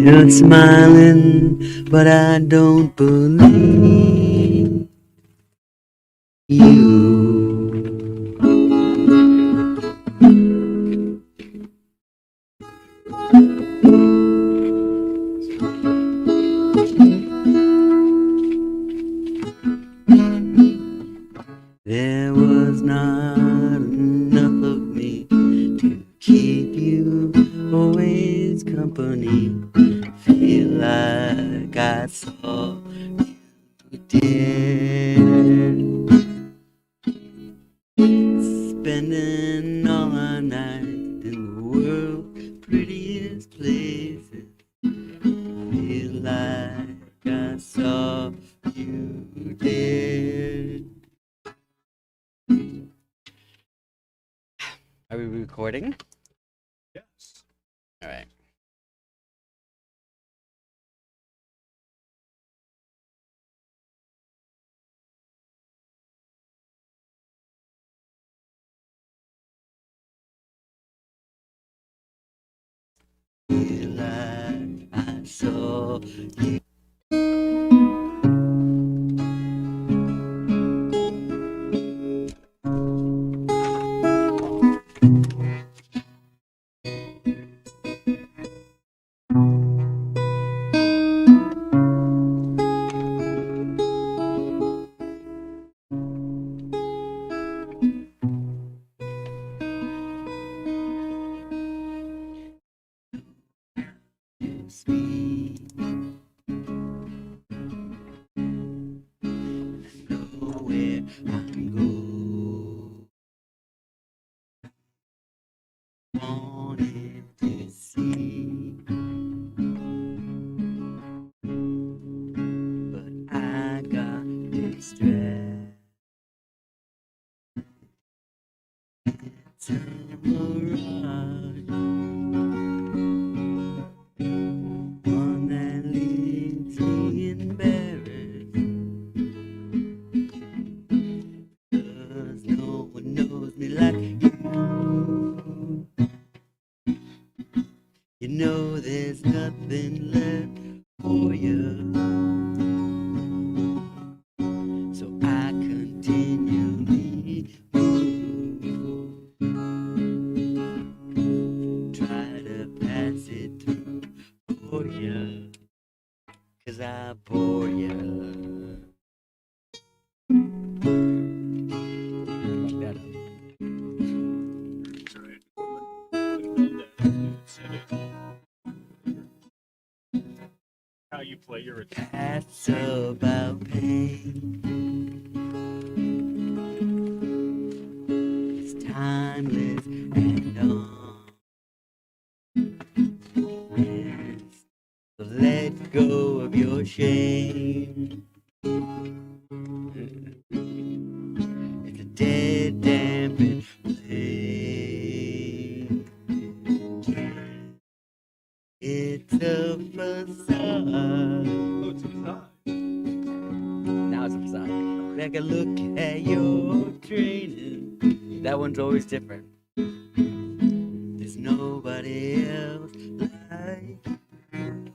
You're smiling, but I don't believe you. There was not enough of me to keep you always company. Feel like I saw you dead, spending all our night in the world's prettiest places. Feel like I saw you dead. Are we recording? Yes. All right. Feel like I saw you. Speak. Know where I'm going. Wanted to see, but I got distracted. It's a mirage, one that leaves me embarrassed, 'cause no one knows me like you. You know there's nothing left for you, so I continually move, try to pass it through for you, 'cause I bore you. Fuck that up. How you play your attack. That's about pain. It's timeless and on. Yes. So let go of your shame. It's a dead, dampened flame. It's a facade. Oh, it's a facade. Now it's a facade. Take a look at your training. That one's always different. There's nobody else like you.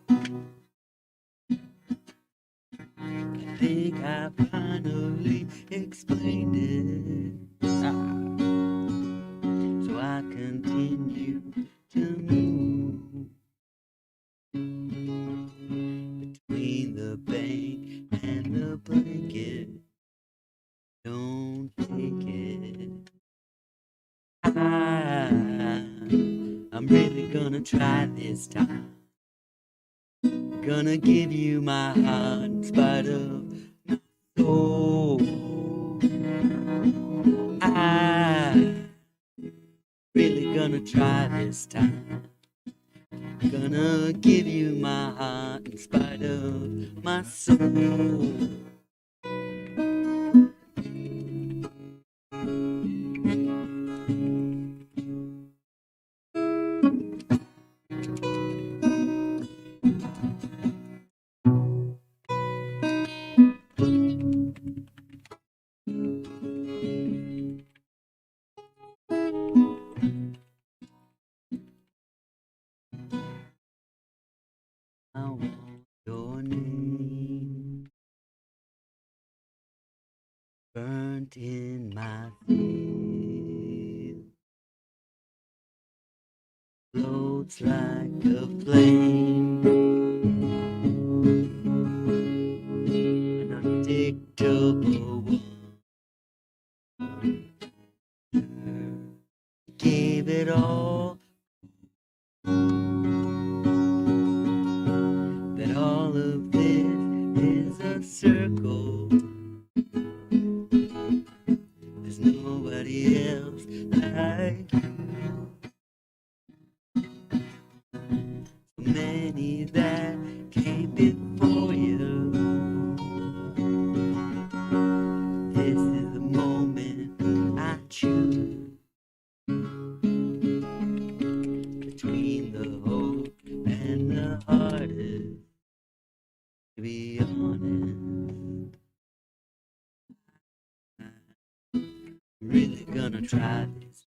I think I finally explained it. So I continue to move between the bank and the blanket. Don't take it. I'm really gonna try this time. Gonna give you my heart in spite of my soul. I'm really gonna try this time. Gonna give you my heart in spite of my soul. Paint in my field floats like a flame, an unpredictable wonder. Gave it all, that all of this is a circle. There's nobody else like you. So many that came before you. This is the moment I choose. Between the hope and the hardest, to be honest, I'm really gonna try this.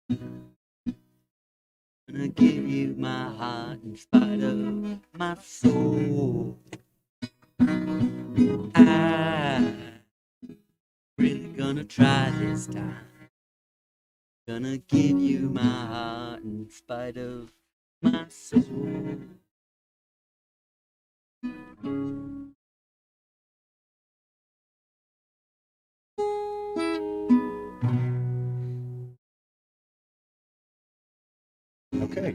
Gonna give you my heart in spite of my soul. I'm really gonna try this time. Gonna give you my heart in spite of my soul. Okay.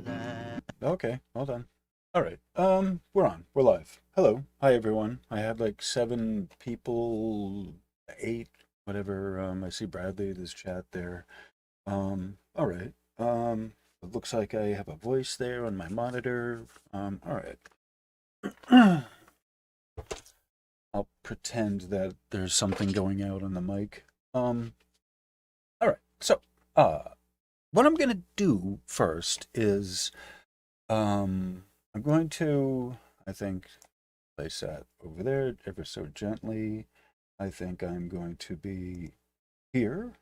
Okay, well done. All right. We're on. We're live. Hello. Hi, everyone. I have like 7 people, 8, whatever. I see Bradley, there's chat there. All right. It looks like I have a voice there on my monitor. All right. I'll pretend that there's something going out on the mic. All right. So, what I'm gonna do first is, I'm going to, I think, place that over there ever so gently. I think I'm going to be here.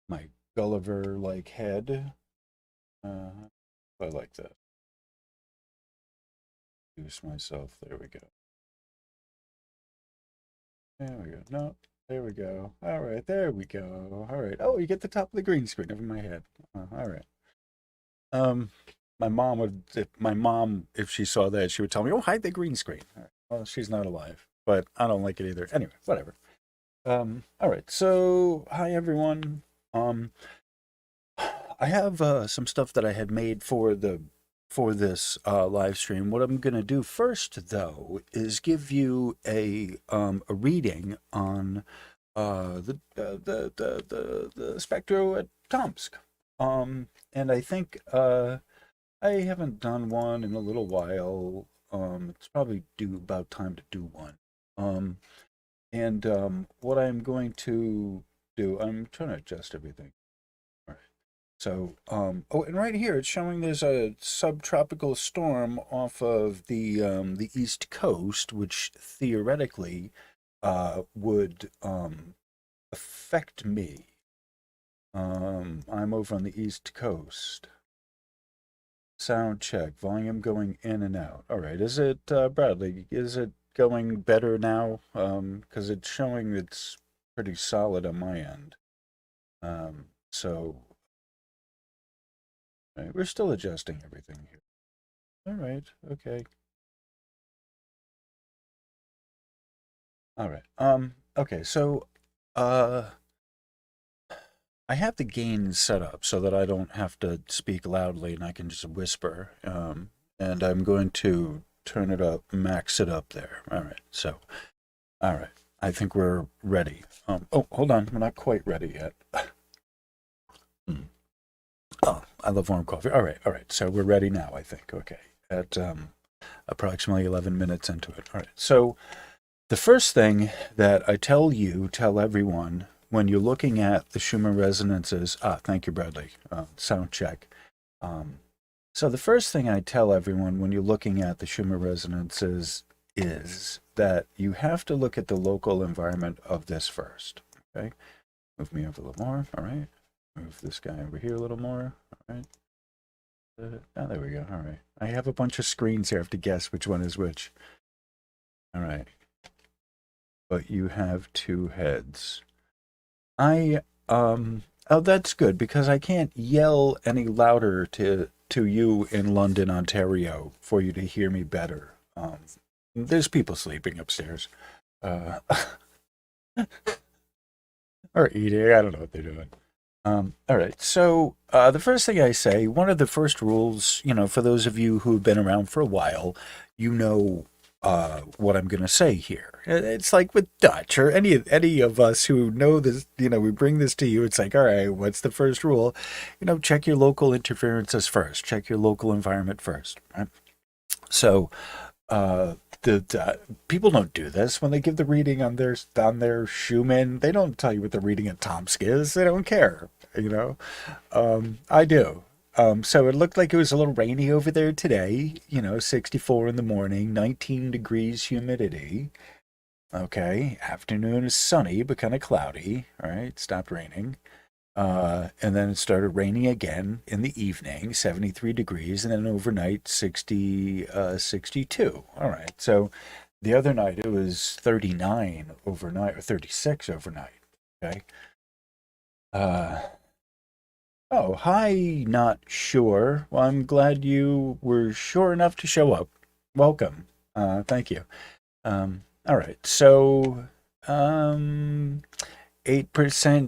My Gulliver-like head. I like that. Use myself. There we go. There we go. No, there we go. All right, there we go. All right. Oh, you get the top of the green screen over my head. All right. My mom if she saw that, she would tell me, "Oh, hide the green screen." All right. Well, she's not alive, but I don't like it either. Anyway, whatever. All right. So, hi everyone. I have some stuff that I had made for this live stream. What I'm going to do first, though, is give you a reading on the spectrotomsk. And I think I haven't done one in a little while. It's probably about time to do one. What I'm going to do, I'm trying to adjust everything. All right. So, oh, and right here it's showing there's a subtropical storm off of the East Coast, which theoretically would affect me. I'm over on the East Coast. Sound check, volume going in and out. All right, is it, Bradley, is it going better now? Because it's showing it's pretty solid on my end. So, right, we're still adjusting everything here. All right, okay. All right, okay, so, I have the gain set up so that I don't have to speak loudly and I can just whisper. And I'm going to turn it up, max it up there. All right, so, all right. I think we're ready. Oh, hold on. We're not quite ready yet. Oh, I love warm coffee. All right. So we're ready now, I think. Okay. At approximately 11 minutes into it. All right. So the first thing that I tell everyone, when you're looking at the Schumann resonances, thank you, Bradley, sound check. So the first thing I tell everyone when you're looking at the Schumann resonances is that you have to look at the local environment of this first, okay? Move me over a little more, all right? Move this guy over here a little more, all right? There we go, all right. I have a bunch of screens here, I have to guess which one is which. All right. But you have 2 heads. Oh, that's good because I can't yell any louder to you in London, Ontario, for you to hear me better. There's people sleeping upstairs, uh, or eating. I don't know what they're doing. All right. So the first thing I say, one of the first rules, for those of you who've been around for a while, you know what I'm going to say here. It's like with Dutch or any of us who know this. We bring this to you. It's like, all right, what's the first rule? Check your local interferences first. Check your local environment first. Right? So the people don't do this when they give the reading on their Schumann. They don't tell you what the reading at Tomsk is. They don't care. I do. So it looked like it was a little rainy over there today. 64 in the morning, 19 degrees humidity. Okay, afternoon is sunny but kind of cloudy. All right, it stopped raining. And then it started raining again in the evening, 73 degrees, and then overnight, 62. All right, so the other night it was 39 overnight, or 36 overnight. Okay. Oh, hi, not sure. Well, I'm glad you were sure enough to show up. Welcome. Thank you. All right, so 8%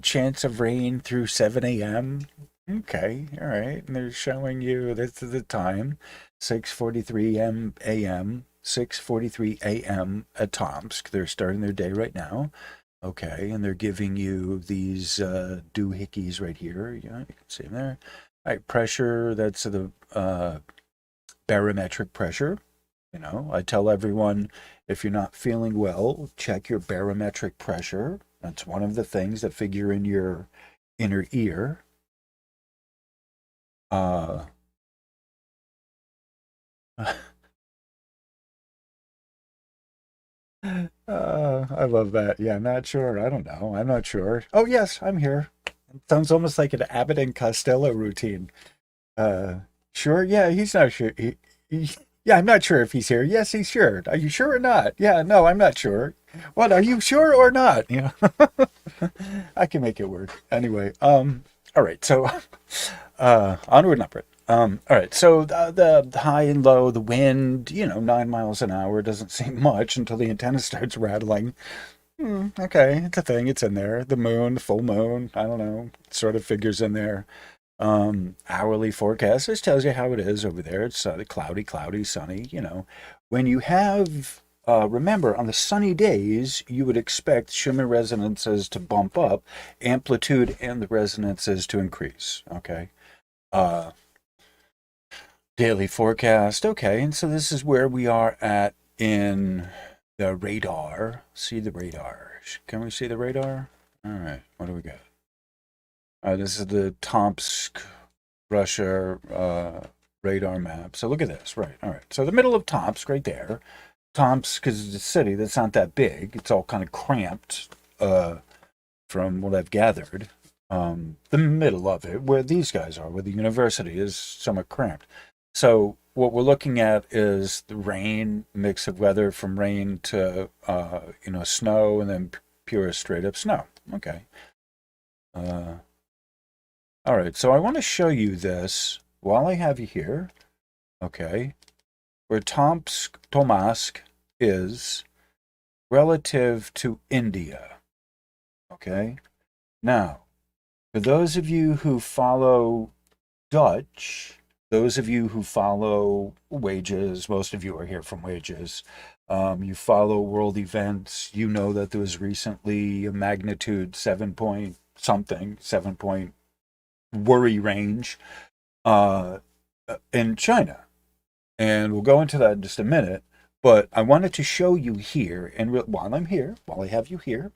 chance of rain through 7 a.m. Okay, all right. And they're showing you this is the time, 6:43 a.m., 6:43 a.m. at Tomsk. They're starting their day right now. Okay, and they're giving you these doohickeys right here. Yeah, you can see them there. All right, pressure, that's the barometric pressure. I tell everyone, if you're not feeling well, check your barometric pressure. That's one of the things that figure in your inner ear. Uh, I love that. Yeah, not sure. I don't know. I'm not sure. Oh, yes, I'm here. It sounds almost like an Abbott and Costello routine. Uh, sure. Yeah, he's not sure. Yeah, I'm not sure if he's here. Yes, he's sure. Are you sure or not? Yeah, no, I'm not sure. What, are you sure or not? I can make it work. Anyway, all right. So, onward and upward. All right. So the high and low, the wind, 9 miles an hour doesn't seem much until the antenna starts rattling. Okay, it's a thing. It's in there. The moon, the full moon. I don't know. Sort of figures in there. Hourly forecast. This tells you how it is over there. It's cloudy, sunny. When you have, remember, on the sunny days, you would expect Schumann resonances to bump up, amplitude and the resonances to increase. Okay. Uh, Daily forecast. Okay, and so this is where we are at in the radar. See the radar. Can we see the radar? All right, what do we got? This is the Tomsk, Russia radar map. So look at this, right? All right. So the middle of Tomsk, right there. Tomsk is a city that's not that big. It's all kind of cramped, from what I've gathered. The middle of it, where these guys are, where the university is somewhat cramped. So what we're looking at is the rain, mix of weather from rain to, snow, and then pure straight up snow. Okay. All right, so I want to show you this while I have you here, okay, where Tomsk is relative to India, okay? Now, for those of you who follow Dutch, those of you who follow wages, most of you are here from wages, you follow world events, you know that there was recently a magnitude 7 point something, 7 point worry range in China. And we'll go into that in just a minute. But I wanted to show you here, and while I'm here, while I have you here,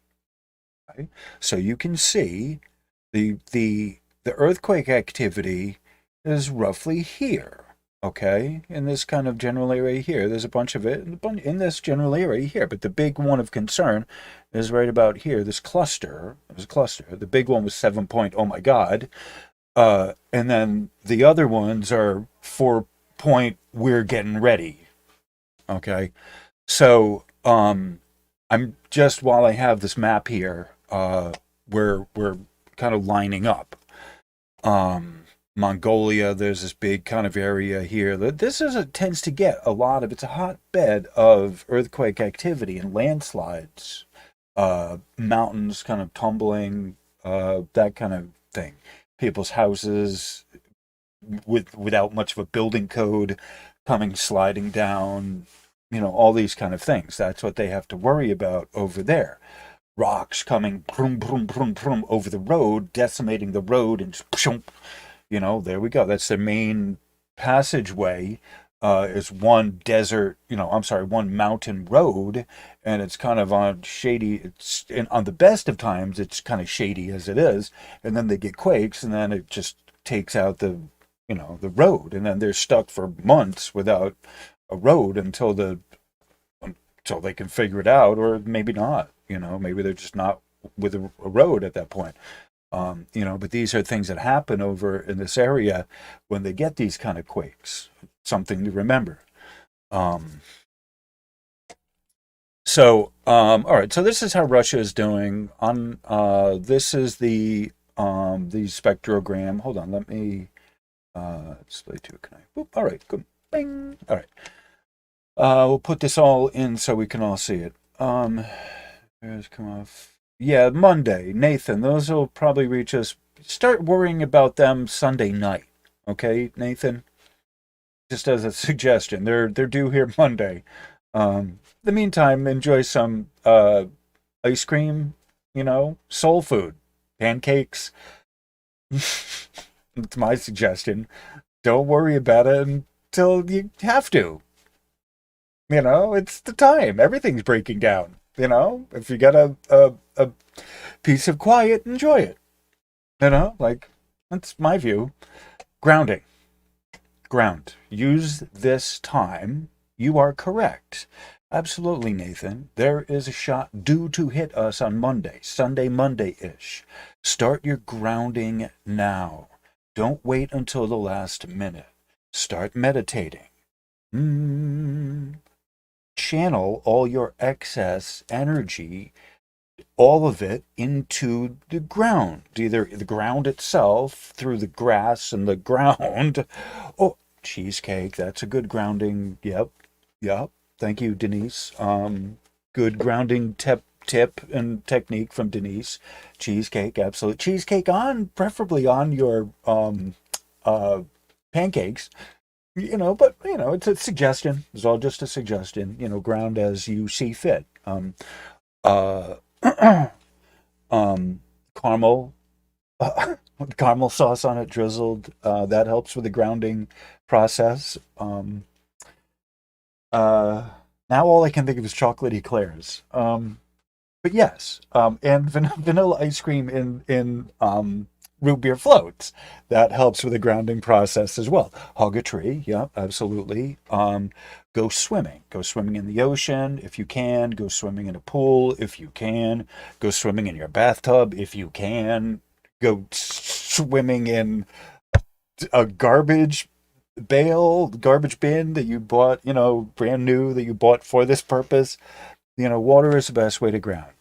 okay, so you can see the earthquake activity is roughly here, okay, in this kind of general area here. There's a bunch of it in this general area here, but the big one of concern is right about here. This cluster, it was a cluster. The big one was 7 point, oh my God. And then the other ones are 4 point, we're getting ready. Okay. So, I'm just, while I have this map here, we're kind of lining up. Mongolia, there's this big kind of area here. This tends to get a lot of, it's a hotbed of earthquake activity and landslides, mountains kind of tumbling, that kind of thing. People's houses without much of a building code coming sliding down, all these kind of things. That's what they have to worry about over there. Rocks coming boom, boom, boom, boom over the road, decimating the road, and there we go. That's the main passageway. Is one one mountain road, and it's kind of on shady. On the best of times, it's kind of shady as it is, and then they get quakes, and then it just takes out the road, and then they're stuck for months without a road until they can figure it out, or maybe not. Maybe they're just not with a road at that point. But these are things that happen over in this area when they get these kind of quakes. Something to remember. All right. So this is how Russia is doing. This is the spectrogram. Hold on. Let me display to. Can I? Boop. All right. Good. Bing. All right. We'll put this all in so we can all see it. There's come off. Yeah, Monday, Nathan. Those will probably reach us. Start worrying about them Sunday night, okay, Nathan? Just as a suggestion. They're due here Monday. In the meantime, enjoy some ice cream. Soul food, pancakes. It's my suggestion. Don't worry about it until you have to. It's the time. Everything's breaking down. If you got a piece of quiet, enjoy it. That's my view. Grounding. Ground. Use this time. You are correct. Absolutely, Nathan. There is a shot due to hit us on Monday, Sunday, Monday-ish. Start your grounding now. Don't wait until the last minute. Start meditating. Channel all your excess energy, all of it, into the ground, either the ground itself through the grass and the ground. Oh, cheesecake, that's a good grounding. Yep. Thank you, Denise. Good grounding tip and technique from Denise. Cheesecake, absolutely. Cheesecake preferably on your pancakes. It's a suggestion. It's all just a suggestion. Ground as you see fit. Caramel, caramel sauce on it drizzled. That helps with the grounding process. Now all I can think of is chocolate eclairs. But yes, and vanilla ice cream in root beer floats. That helps with the grounding process as well. Hug a tree, yeah, absolutely. Go swimming. Go swimming in the ocean if you can. Go swimming in a pool if you can. Go swimming in your bathtub if you can. Go swimming in a garbage bin that you bought, brand new, that you bought for this purpose. Water is the best way to ground.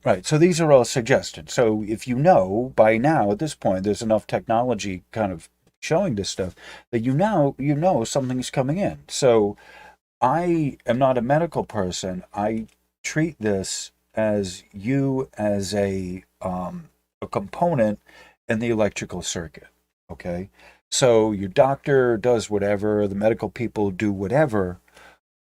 Right. So these are all suggestions. So if by now at this point, there's enough technology kind of showing this stuff that something's coming in. So I am not a medical person. I treat this as a component in the electrical circuit. Okay. So your doctor does whatever, the medical people do whatever,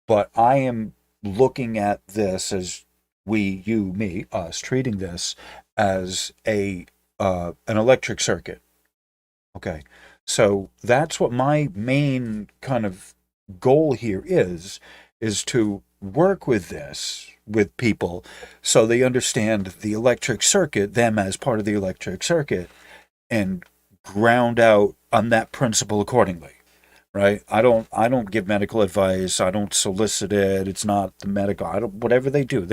but I am looking at this as us, treating this as an electric circuit. Okay. So that's what my main kind of goal here is to work with this with people so they understand the electric circuit, them as part of the electric circuit, and ground out on that principle accordingly. Right? I don't give medical advice. I don't solicit it. It's not the medical. Whatever they do.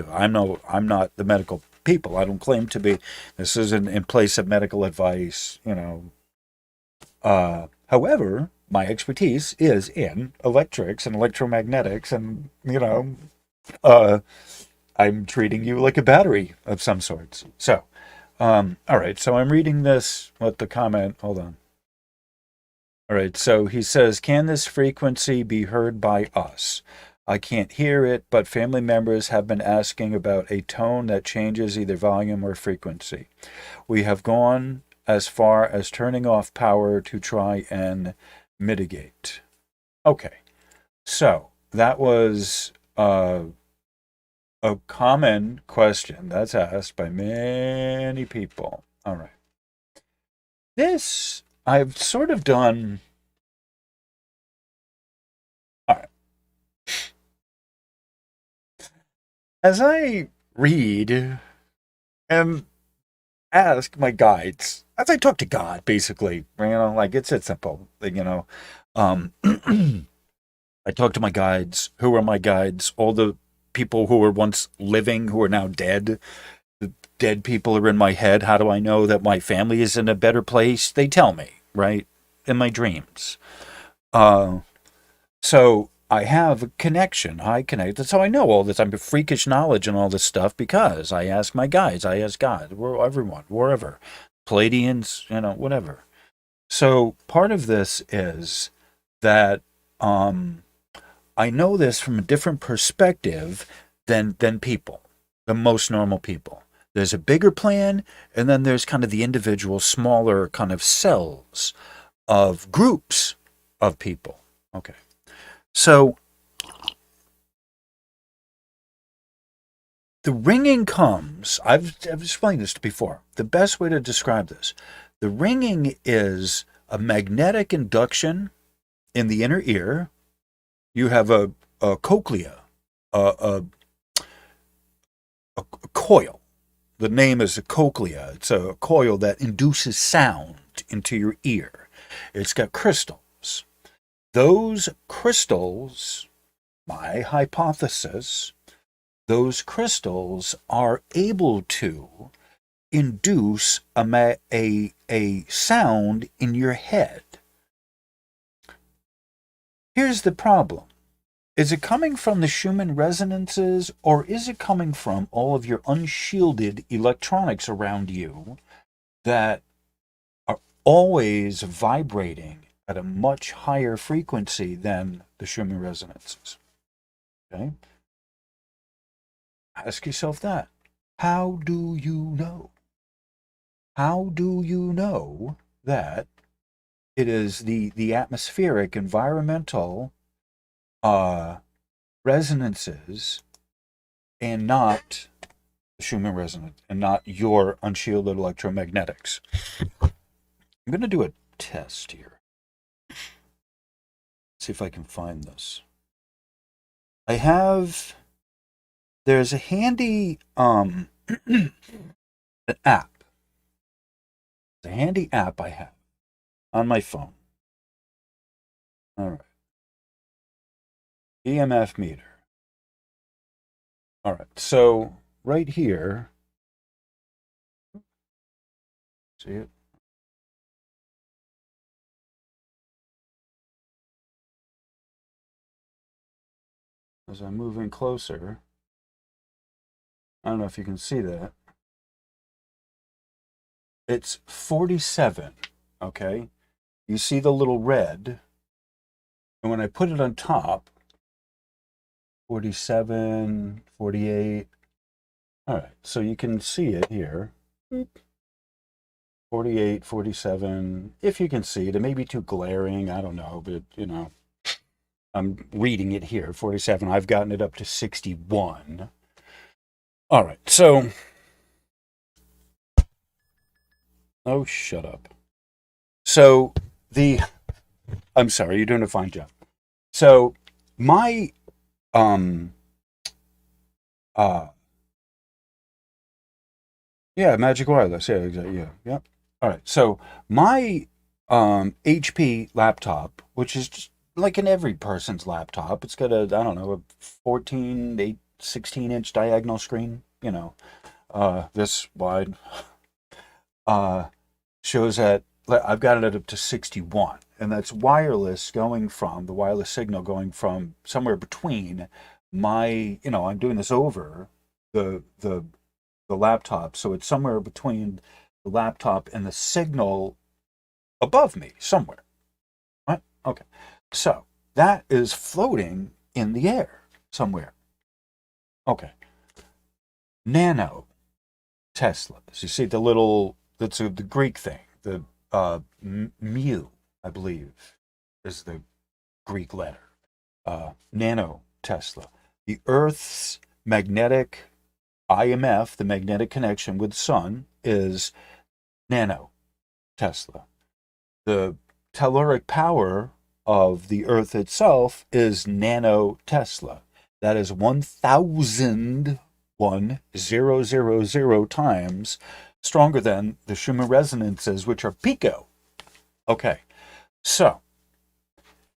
I'm not the medical people. I don't claim to be. This isn't in place of medical advice, However, my expertise is in electrics and electromagnetics, and I'm treating you like a battery of some sorts. So, all right. So I'm reading this. What the comment? Hold on. All right. So he says, "Can this frequency be heard by us? I can't hear it, but family members have been asking about a tone that changes either volume or frequency. We have gone as far as turning off power to try and mitigate." Okay. So that was a common question that's asked by many people. All right. This I've sort of done. All right. As I read and ask my guides, as I talk to God, basically, like it's simple, I talk to my guides. Who are my guides? All the people who were once living, who are now dead. The dead people are in my head. How do I know that my family is in a better place? They tell me, right? In my dreams. So I have a connection. I connect. That's how I know all this. I'm freakish knowledge and all this stuff because I ask my guides. I ask God, everyone, wherever. Palladians, whatever. So part of this is that I know this from a different perspective than people, the most normal people. There's a bigger plan, and then there's kind of the individual, smaller kind of cells of groups of people. Okay. So the ringing comes, I've explained this before. The best way to describe this, the ringing is a magnetic induction in the inner ear. You have a cochlea, a coil. The name is a cochlea. It's a coil that induces sound into your ear. It's got crystals. Those crystals, my hypothesis, those crystals are able to induce a sound in your head. Here's the problem. Is it coming from the Schumann resonances, or is it coming from all of your unshielded electronics around you that are always vibrating at a much higher frequency than the Schumann resonances? Okay? Ask yourself that. How do you know? How do you know that it is the atmospheric, environmental resonances and not the Schumann resonance and not your unshielded electromagnetics? I'm going to do a test here. See if I can find this. There's a handy an app. It's a handy app I have on my phone. All right. EMF Meter. All right. So right here, see it? As I'm moving closer, I don't know if you can see that. It's 47, okay? You see the little red, and when I put it on top, 47, 48. All right, so you can see it here. 48, 47. If you can see it, it may be too glaring, I don't know, but I'm reading it here, 47. I've gotten it up to 61. All right, so, oh, shut up. So I'm sorry, you're doing a fine job. So my, yeah, Magic Wireless, yeah, exactly, yeah. All right, so my HP laptop, which is just like in every person's laptop, it's got a 14, 16-inch diagonal screen, this wide, shows that I've got it up to 61. and that's wireless going from the wireless signal going from somewhere between my, I'm doing this over the laptop, so it's somewhere between the laptop and the signal above me somewhere, right? Okay, so that is floating in the air somewhere. Okay, Nano Tesla. So you see the little, that's the Greek thing, the mu, I believe, is the Greek letter. Nano Tesla. The Earth's magnetic IMF, the magnetic connection with the sun, is nano Tesla. The telluric power of the Earth itself is nano Tesla. That is 1,000 times stronger than the Schumann resonances, which are pico. Okay, so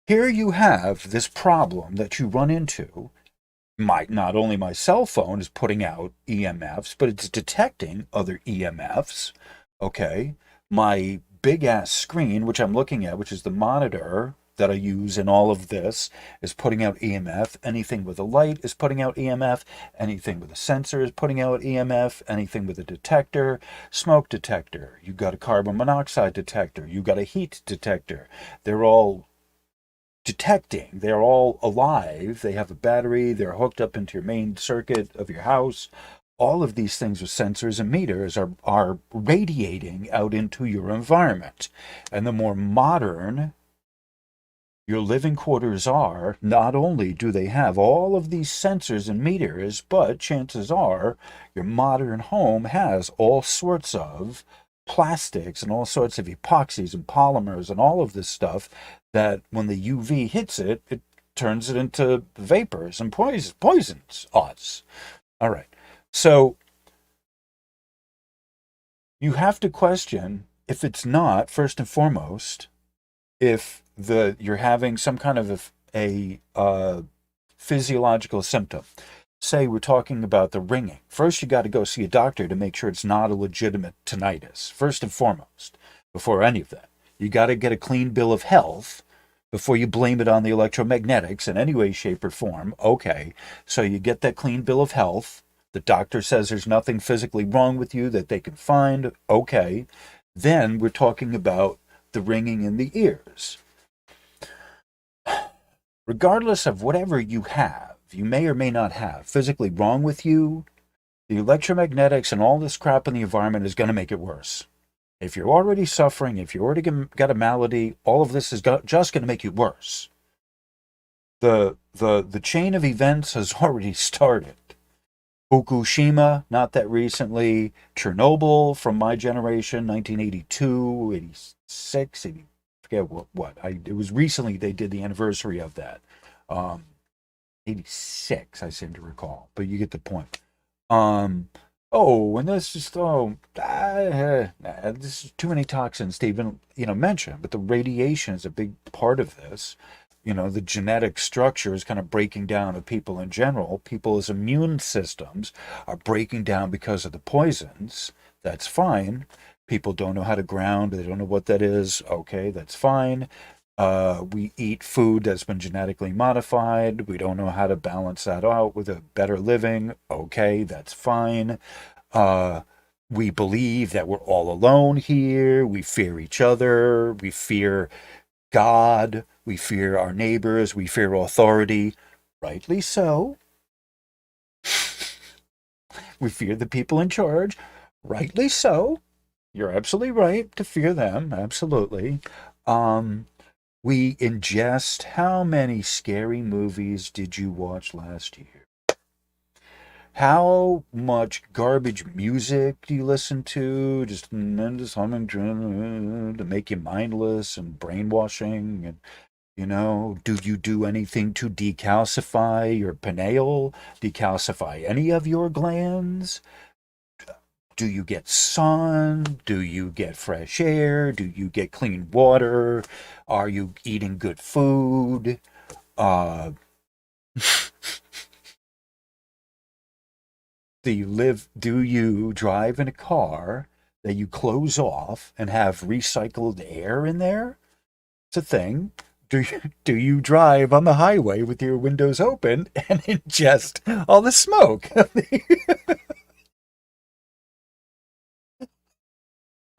here you have this problem that you run into. Not only my cell phone is putting out EMFs, but it's detecting other EMFs. Okay, my big ass screen, which I'm looking at, which is the monitor that I use in all of this, is putting out EMF. Anything with a light is putting out EMF. Anything with a sensor is putting out EMF. Anything with a detector, smoke detector. You got a carbon monoxide detector. You got a heat detector. They're all detecting. They're all alive. They have a battery. They're hooked up into your main circuit of your house. All of these things with sensors and meters are radiating out into your environment. And the more modern your living quarters are, not only do they have all of these sensors and meters, but chances are your modern home has all sorts of plastics and all sorts of epoxies and polymers and all of this stuff that when the UV hits it, it turns it into vapors and poisons us. All right. So you have to question if it's not, first and foremost, if you're having some kind of a physiological symptom. Say we're talking about the ringing. First, you got to go see a doctor to make sure it's not a legitimate tinnitus, first and foremost, before any of that. You got to get a clean bill of health before you blame it on the electromagnetics in any way, shape, or form. Okay, so you get that clean bill of health. The doctor says there's nothing physically wrong with you that they can find. Okay, then we're talking about the ringing in the ears. Regardless of whatever you have, you may or may not have physically wrong with you, the electromagnetics and all this crap in the environment is going to make it worse. If you're already suffering, if you already got a malady, all of this is just going to make you worse. The chain of events has already started. Fukushima, not that recently. Chernobyl, from my generation, 1982, 86, 80, forget what. It was recently they did the anniversary of that. 86, I seem to recall, but you get the point. And this is this is too many toxins to even mention. But the radiation is a big part of this. The genetic structure is kind of breaking down of people in general. People's immune systems are breaking down because of the poisons. That's fine. People don't know how to ground. They don't know what that is. Okay, that's fine. We eat food that's been genetically modified. We don't know how to balance that out with a better living. Okay, that's fine. We believe that we're all alone here. We fear each other. We fear God. We fear our neighbors. We fear authority. Rightly so. We fear the people in charge. Rightly so. You're absolutely right to fear them. Absolutely. We ingest. How many scary movies did you watch last year? How much garbage music do you listen to? Just humming to make you mindless and brainwashing. And, do you do anything to decalcify your pineal? Decalcify any of your glands? Do you get sun? Do you get fresh air? Do you get clean water? Are you eating good food? Do you drive in a car that you close off and have recycled air in there? It's a thing. Do you drive on the highway with your windows open and ingest all the smoke?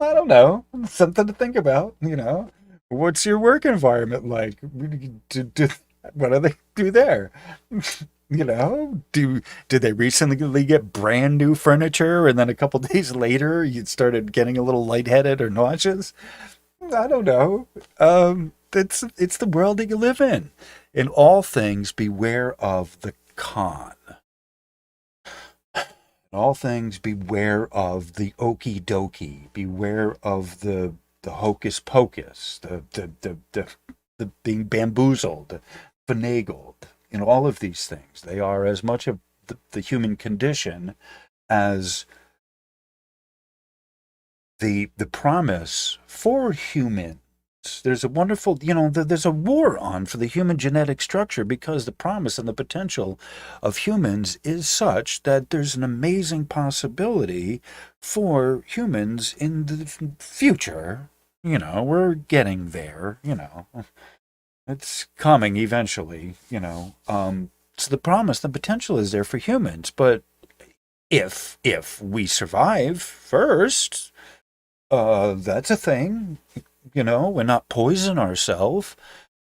I don't know. Something to think about, you know. What's your work environment like? What do they do there? You know, did they recently get brand new furniture and then a couple days later you started getting a little lightheaded or nauseous? I don't know. It's the world that you live in. In all things, beware of the con. In all things, beware of the okey dokey. Beware of the hocus pocus, the being bamboozled, finagled. In all of these things, they are as much of the human condition as the promise for humans. There's a wonderful, there's a war on for the human genetic structure because the promise and the potential of humans is such that there's an amazing possibility for humans in the future. We're getting there, it's coming eventually, so the promise, the potential is there for humans, but if we survive first, that's a thing, and not poison ourselves.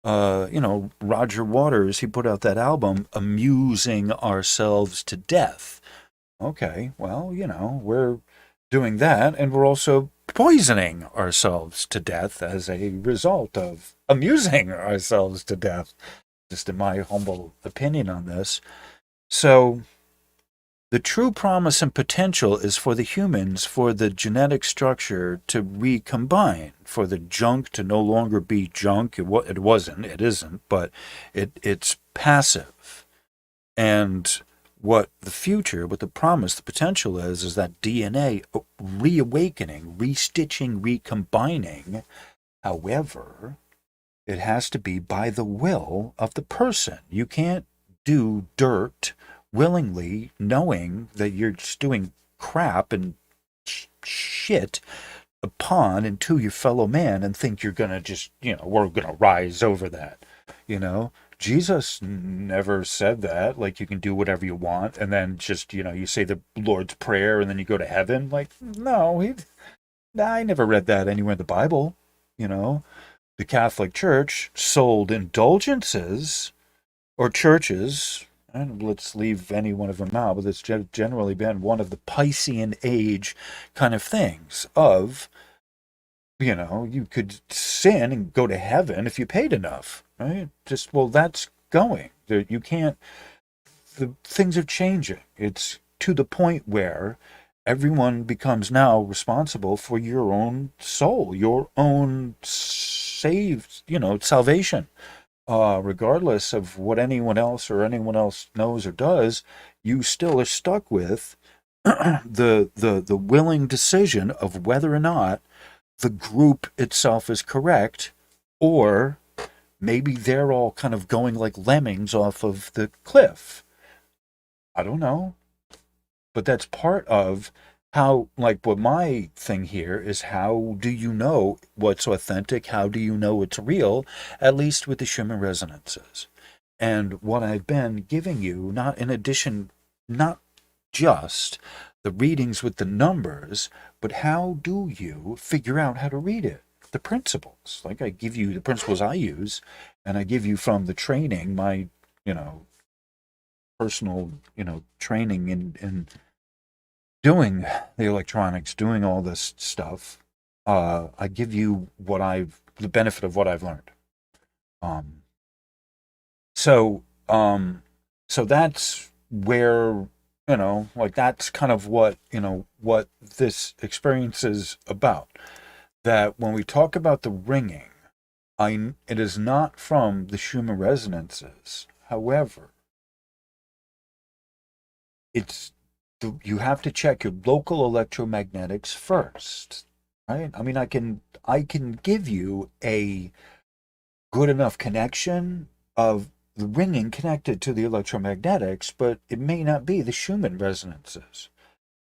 Roger Waters, he put out that album, Amusing Ourselves to Death. Okay, well, we're doing that, and we're also poisoning ourselves to death as a result of amusing ourselves to death, just in my humble opinion on this. So the true promise and potential is for the humans, for the genetic structure to recombine, for the junk to no longer be junk. It isn't, but it's passive. And what the promise, the potential is that DNA reawakening, restitching, recombining. However, it has to be by the will of the person. You can't do dirt willingly, knowing that you're just doing crap and shit upon and to your fellow man and think you're going to just, we're going to rise over that. Jesus never said that, like you can do whatever you want and then just, you say the Lord's Prayer and then you go to heaven. Like, no, I never read that anywhere in the Bible. The Catholic Church sold indulgences, or churches, and let's leave any one of them out, but it's generally been one of the Piscean age kind of things of, you could sin and go to heaven if you paid enough, right? That's going. You can't, things are changing. It's to the point where everyone becomes now responsible for your own soul, your own salvation. Regardless of what anyone else knows or does, you still are stuck with the willing decision of whether or not the group itself is correct, or maybe they're all kind of going like lemmings off of the cliff. I don't know. But that's part of how, like, what my thing here is, how do you know what's authentic? How do you know it's real? At least with the Schumann resonances. And what I've been giving you, not just the readings with the numbers, but how do you figure out how to read it? The principles. Like, I give you the principles I use, and I give you from the training, my, personal, training in doing the electronics, doing all this stuff. I give you the benefit of what I've learned. So that's where, that's kind of what this experience is about. That when we talk about the ringing, it is not from the Schumann resonances. However, you have to check your local electromagnetics first, right? I mean, I can give you a good enough connection of the ringing connected to the electromagnetics, but it may not be the Schumann resonances.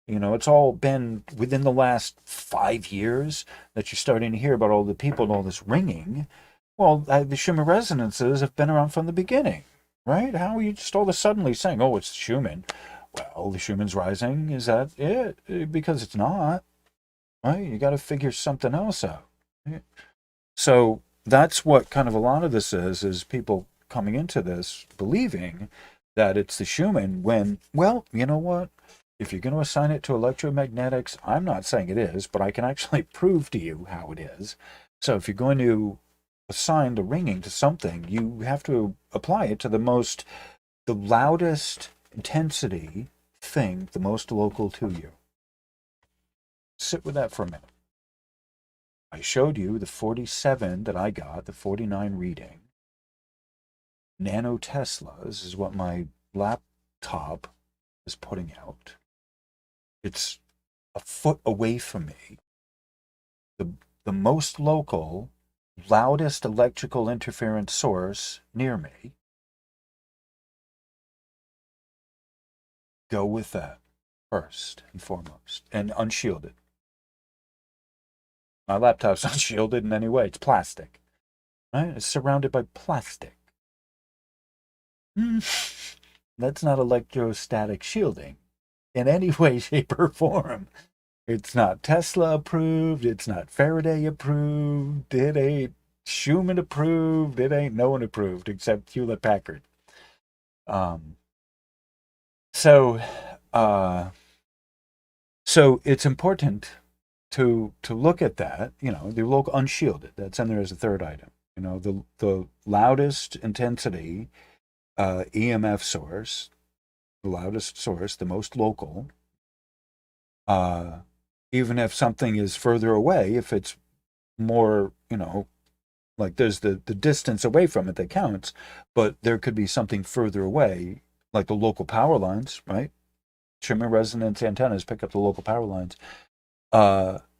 It's all been within the last 5 years that you're starting to hear about all the people and all this ringing. Well, the Schumann resonances have been around from the beginning, right? How are you just all of a sudden saying, oh, it's Schumann? Well, the Schumann's rising, is that it? Because it's not, right? You got to figure something else out. Right? So that's what kind of a lot of this is people coming into this believing that it's the Schumann when, well, you know what? If you're going to assign it to electromagnetics, I'm not saying it is, but I can actually prove to you how it is. So if you're going to assign the ringing to something, you have to apply it to the loudest intensity thing, the most local to you. Sit with that for a minute. I showed you the 47 that I got, the 49 reading. Nano Teslas is what my laptop is putting out. It's a foot away from me. The most local, loudest electrical interference source near me. Go with that first and foremost, and unshielded. My laptop's not shielded in any way. It's plastic. Right? It's surrounded by plastic. That's not electrostatic shielding in any way, shape, or form. It's not Tesla approved. It's not Faraday approved. It ain't Schumann approved. It ain't no one approved except Hewlett Packard. So it's important to look at that. The local unshielded. That's in there as a third item. The loudest intensity EMF source, the loudest source, the most local. Even if something is further away, if it's more, like there's the distance away from it that counts, but there could be something further away, like the local power lines, right? Schumann resonance antennas pick up the local power lines.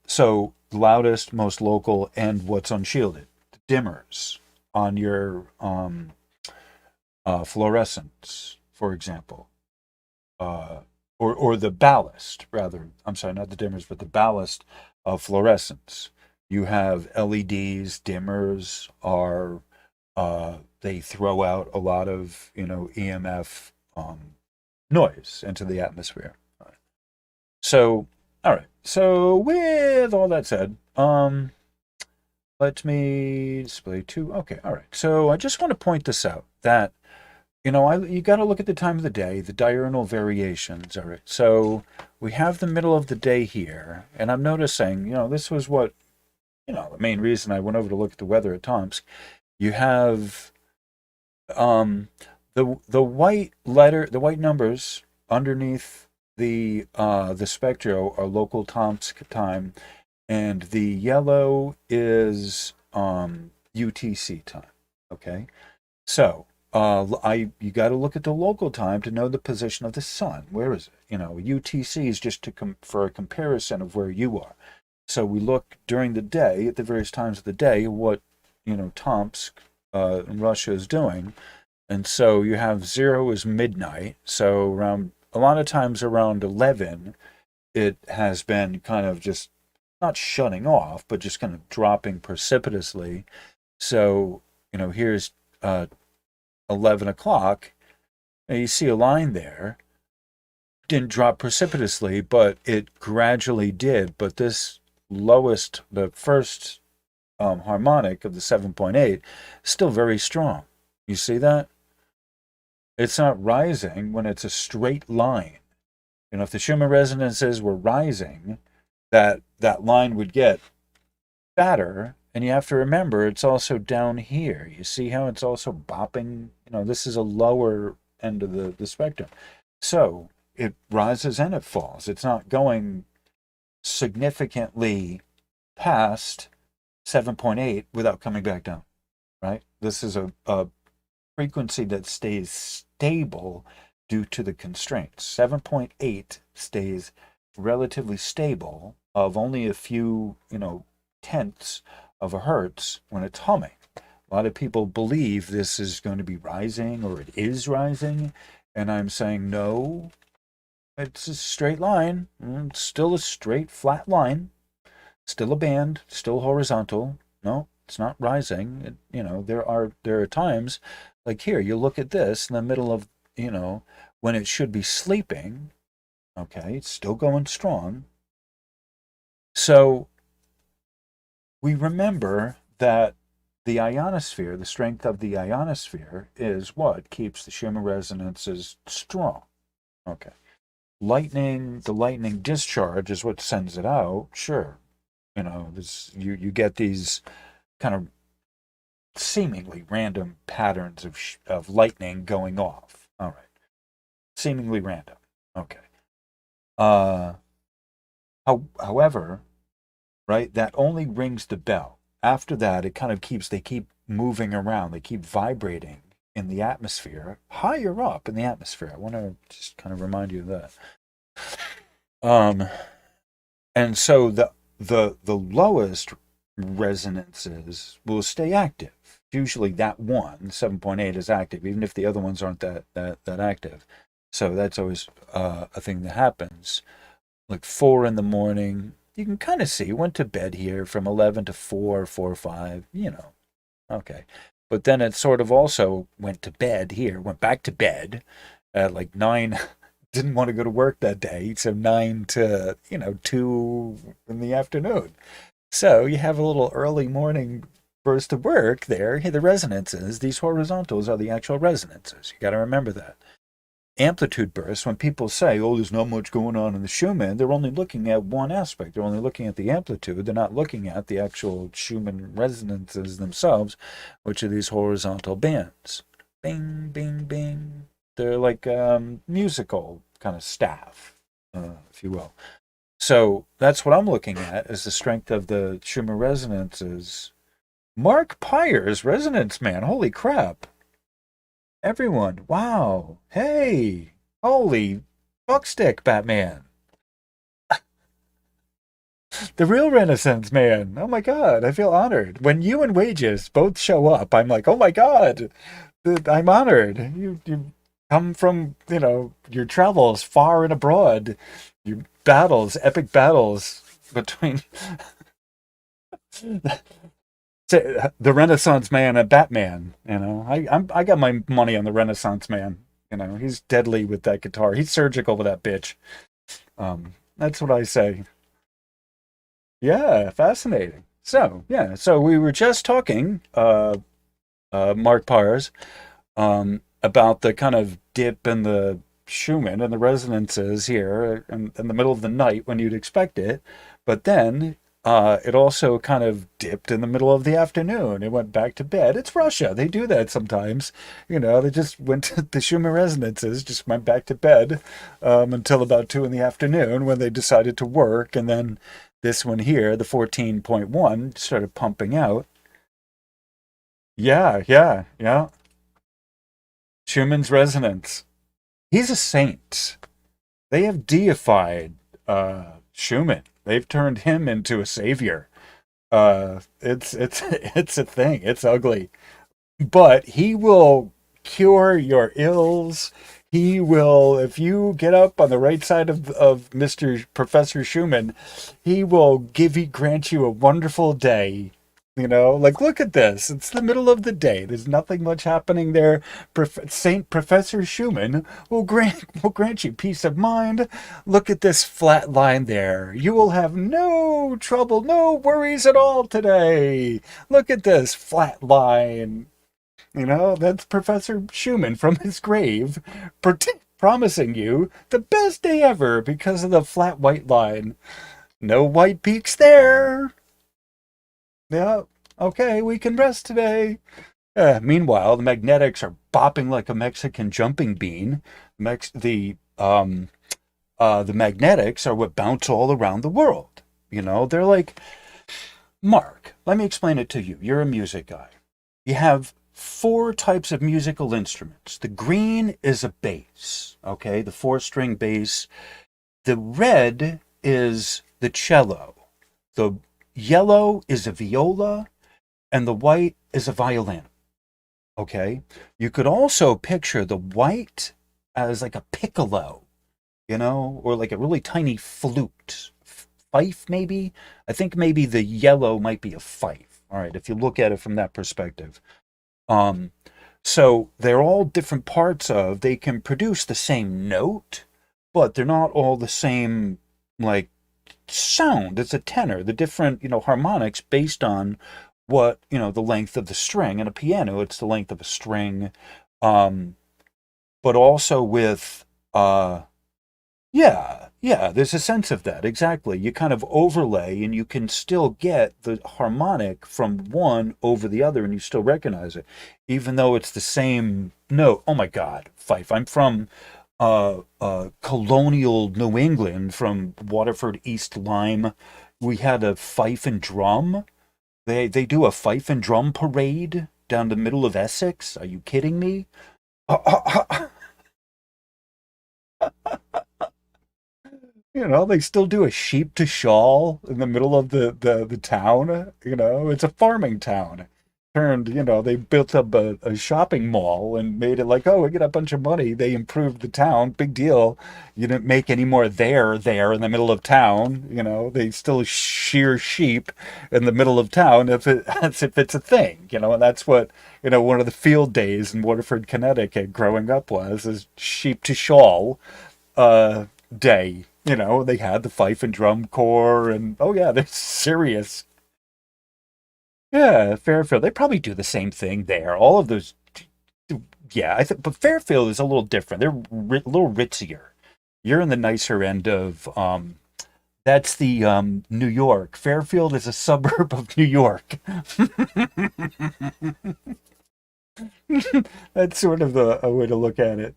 So the loudest, most local, and what's unshielded. The dimmers on your fluorescence, for example. Or the ballast, rather. I'm sorry, not the dimmers, but the ballast of fluorescence. You have LEDs, dimmers are, they throw out a lot of, EMF noise into the atmosphere. So, all right. So with all that said, let me display 2. Okay, all right. So I just want to point this out that, you got to look at the time of the day, the diurnal variations. All right. So we have the middle of the day here, and I'm noticing, this was what, the main reason I went over to look at the weather at Tomsk. You have the white numbers underneath the spectro are local Tomsk time, and the yellow is UTC time. Okay, so you got to look at the local time to know the position of the sun. Where is it? UTC is just for a comparison of where you are. So we look during the day at the various times of the day what Tomsk in Russia is doing. And so you have 0 is midnight. So a lot of times around 11, it has been kind of just not shutting off, but just kind of dropping precipitously. So, here's 11 o'clock. And you see a line there. Didn't drop precipitously, but it gradually did. But this lowest, the first harmonic of the 7.8, still very strong. You see that? It's not rising when it's a straight line. If the Schumann resonances were rising, that line would get fatter. And you have to remember, it's also down here. You see how it's also bopping? This is a lower end of the spectrum. So it rises and it falls. It's not going significantly past 7.8 without coming back down, right? This is a frequency that stays stable due to the constraints. 7.8 stays relatively stable of only a few, tenths of a hertz when it's humming. A lot of people believe this is going to be rising or it is rising, and I'm saying no, it's a straight line. It's still a straight, flat line. Still a band, still horizontal. No, It's not rising. There are times, like here, you look at this in the middle of, when it should be sleeping. Okay, it's still going strong. So we remember that the ionosphere, the strength of the ionosphere, is what keeps the Schumann resonances strong. Okay. The lightning discharge is what sends it out. Sure. You get these kind of seemingly random patterns of lightning going off. All right. Seemingly random. Okay. However, right, that only rings the bell. After that, they keep moving around. They keep vibrating in the atmosphere, higher up in the atmosphere. I want to just kind of remind you of that. And so the lowest resonances will stay active. Usually that one, 7.8, is active, even if the other ones aren't that active. So that's always a thing that happens. Like 4 in the morning, you can kind of see, went to bed here from 11 to 4, 4, 5, Okay. But then it sort of also went to bed here, went back to bed at like 9, didn't want to go to work that day, so 9 to, 2 in the afternoon. So you have a little early morning burst of work there. Here, the resonances, these horizontals are the actual resonances. You got to remember that. Amplitude bursts, when people say, oh, there's not much going on in the Schumann, they're only looking at one aspect. They're only looking at the amplitude. They're not looking at the actual Schumann resonances themselves, which are these horizontal bands. Bing, bing, bing. They're like musical kind of staff, if you will. So that's what I'm looking at, is the strength of the Schumann resonances. Mark Pyres, resonance man. Holy crap. Everyone, wow, hey, holy fuckstick, Batman. The real Renaissance man. Oh my God, I feel honored. When you and Wages both show up, I'm like, oh my God, I'm honored. You come from, your travels far and abroad, your battles, epic battles between the Renaissance man and Batman. I got my money on the Renaissance man. He's deadly with that guitar. He's surgical with that bitch. That's what I say. Yeah, fascinating. So we were just talking, Mark Pyres, about the kind of dip in the Schumann and the resonances here in the middle of the night when you'd expect it, but then it also kind of dipped in the middle of the afternoon. It went back to bed. It's Russia. They do that sometimes. They just went to the Schumann resonances, just went back to bed until about 2 in the afternoon when they decided to work. And then this one here, the 14.1, started pumping out. Yeah. Schumann's resonance. He's a saint. They have deified Schumann. They've turned him into a savior. It's a thing. It's ugly, but he will cure your ills. He will, if you get up on the right side of Mr. Professor Schumann, he will grant you a wonderful day. Like, look at this. It's the middle of the day. There's nothing much happening there. Saint Professor Schumann will grant you peace of mind. Look at this flat line there. You will have no trouble, no worries at all today. Look at this flat line. That's Professor Schumann from his grave, promising you the best day ever because of the flat white line. No white peaks there. Yeah, okay, we can rest today. Meanwhile, the magnetics are bopping like a Mexican jumping bean. The magnetics are what bounce all around the world. They're like, Mark, let me explain it to you. You're a music guy. You have 4 types of musical instruments. The green is a bass, okay, the 4-string bass. The red is the cello. The yellow is a viola, and the white is a violin. Okay? You could also picture the white as like a piccolo, or like a really tiny flute. Fife, maybe? I think maybe the yellow might be a fife. All right, if you look at it from that perspective. Um, so they're all different parts of, they can produce the same note, but they're not all the same, like, sound. It's a tenor, the different, harmonics based on what, the length of the string. In a piano, it's the length of a string. But also with, yeah, there's a sense of that. Exactly. You kind of overlay and you can still get the harmonic from one over the other and you still recognize it, even though it's the same note. Oh my God, Fife. I'm from colonial New England, from Waterford, East Lyme. We had a fife and drum. They do a fife and drum parade down the middle of Essex. Are you kidding me? They still do a sheep to shawl in the middle of the town. It's a farming town. They built up a shopping mall and made it like, oh, we get a bunch of money. They improved the town. Big deal. You didn't make any more there in the middle of town. They still shear sheep in the middle of town as if it's a thing. And that's what, one of the field days in Waterford, Connecticut growing up is sheep to shawl day. They had the fife and drum corps, and oh yeah, they're serious. Yeah, Fairfield. They probably do the same thing there. All of those, yeah. But Fairfield is a little different. They're a little ritzier. You're in the nicer end of. That's the New York. Fairfield is a suburb of New York. That's sort of a way to look at it.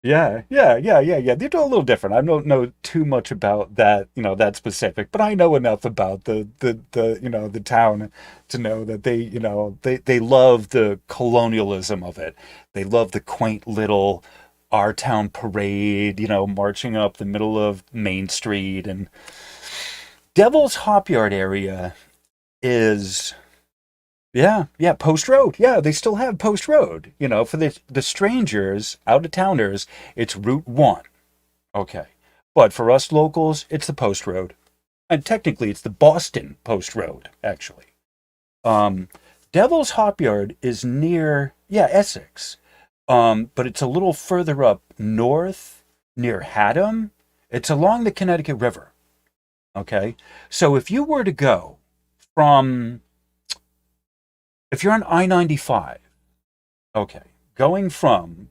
Yeah. They do a little different. I don't know too much about that, that specific, but I know enough about the town to know that they love the colonialism of it. They love the quaint little our town parade, marching up the middle of Main Street. And Devil's Hop Yard area is, yeah, Post Road. Yeah, they still have Post Road. For the strangers, out of towners, it's Route 1. Okay. But for us locals, it's the Post Road. And technically, it's the Boston Post Road, actually. Um, Devil's Hop Yard is near, yeah, Essex. But it's a little further up north, near Haddam. It's along the Connecticut River. Okay. So if you were to go from, if you're on I-95, okay, going from,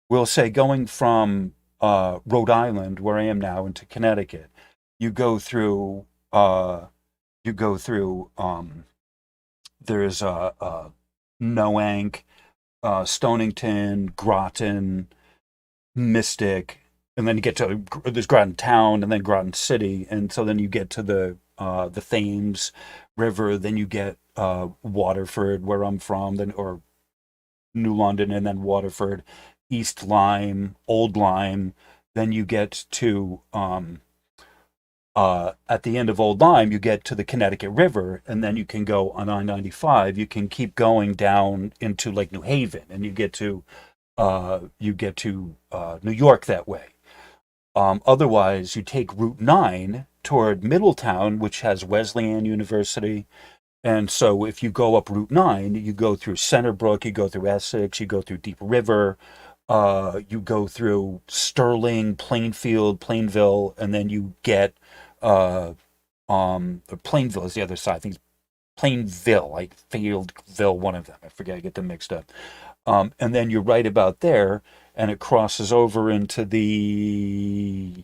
we'll say going from Rhode Island, where I am now, into Connecticut, you go through, there's Noank, Stonington, Groton, Mystic, and then you get to, there's Groton Town, and then Groton City, and so then you get to the Thames River, then you get Waterford, where I'm from, then, or New London, and then Waterford, East Lyme, Old Lyme. Then you get to at the end of Old Lyme, you get to the Connecticut River, and then you can go on I-95. You can keep going down into Lake New Haven, and you get to New York that way. Otherwise, you take Route 9 toward Middletown, which has Wesleyan University. And so if you go up Route 9, you go through Centerbrook, you go through Essex, you go through Deep River, you go through Sterling, Plainfield, Plainville, and then you get Plainville is the other side. I think it's Plainville, like Fieldville, one of them. I forget, I get them mixed up. And then you're right about there, and it crosses over into the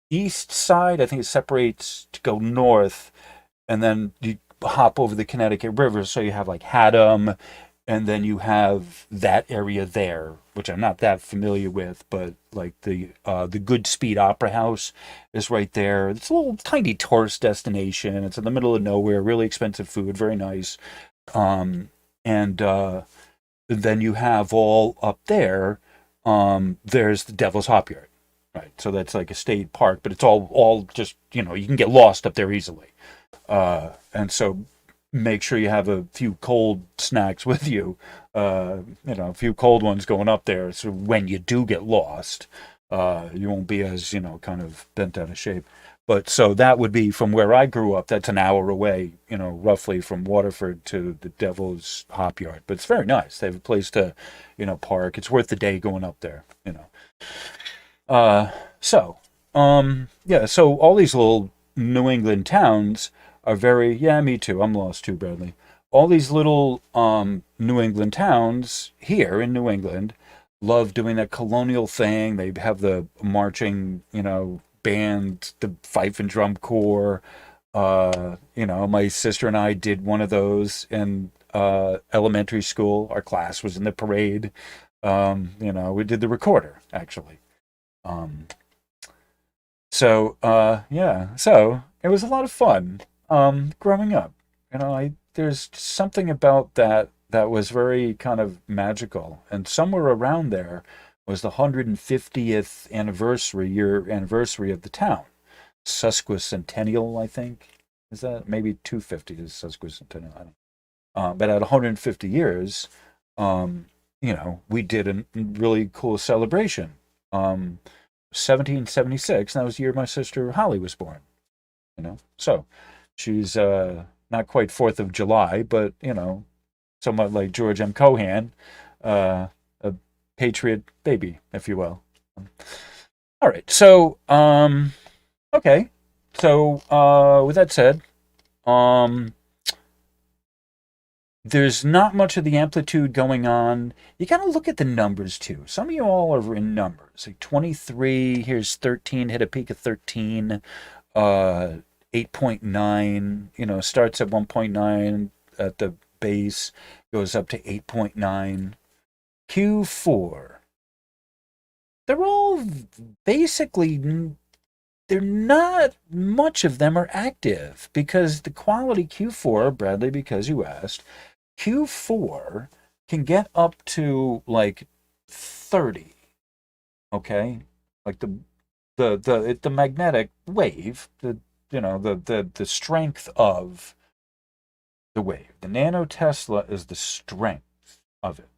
east side. I think it separates to go north, and then you hop over the Connecticut River, so you have like Haddam, and then you have that area there, which I'm not that familiar with, but like the Goodspeed Opera House is right there. It's a little tiny tourist destination. It's in the middle of nowhere, really expensive food, very nice. And then you have all up there, there's the Devil's Hop Yard, right? So that's like a state park, but it's all just, you can get lost up there easily. And so make sure you have a few cold snacks with you, a few cold ones going up there. So when you do get lost, You won't be as, kind of bent out of shape. But so that would be from where I grew up. That's an hour away, roughly from Waterford to the Devil's Hop Yard. But it's very nice. They have a place to, park. It's worth the day going up there. Uh, so, yeah, so all these little New England towns are very, yeah, me too. I'm lost too, Bradley. All these little New England towns here in New England love doing that colonial thing. They have the marching, band, the fife and drum corps. My sister and I did one of those in elementary school. Our class was in the parade. We did the recorder, actually. So it was a lot of fun growing up. There's something about that was very kind of magical. And somewhere around there was the 150th anniversary of the town. Sesquicentennial, I think. Is that maybe 250 is sesquicentennial? I don't. But at 150 years, we did a really cool celebration. 1776, and that was the year my sister Holly was born. So she's not quite 4th of July, but somewhat like George M. Cohan, a patriot baby, if you will. All right, so okay, so with that said, there's not much of the amplitude going on. You got to look at the numbers too. Some of you all are in numbers. Like 23, here's 13, hit a peak of 13. 8.9, starts at 1.9 at the base, goes up to 8.9. Q4. They're all basically, they're not much of them are active because the quality Q4, Bradley, because you asked, Q4 can get up to like 30, okay? Like the magnetic wave, the strength of the wave. The Nano Tesla is the strength of it,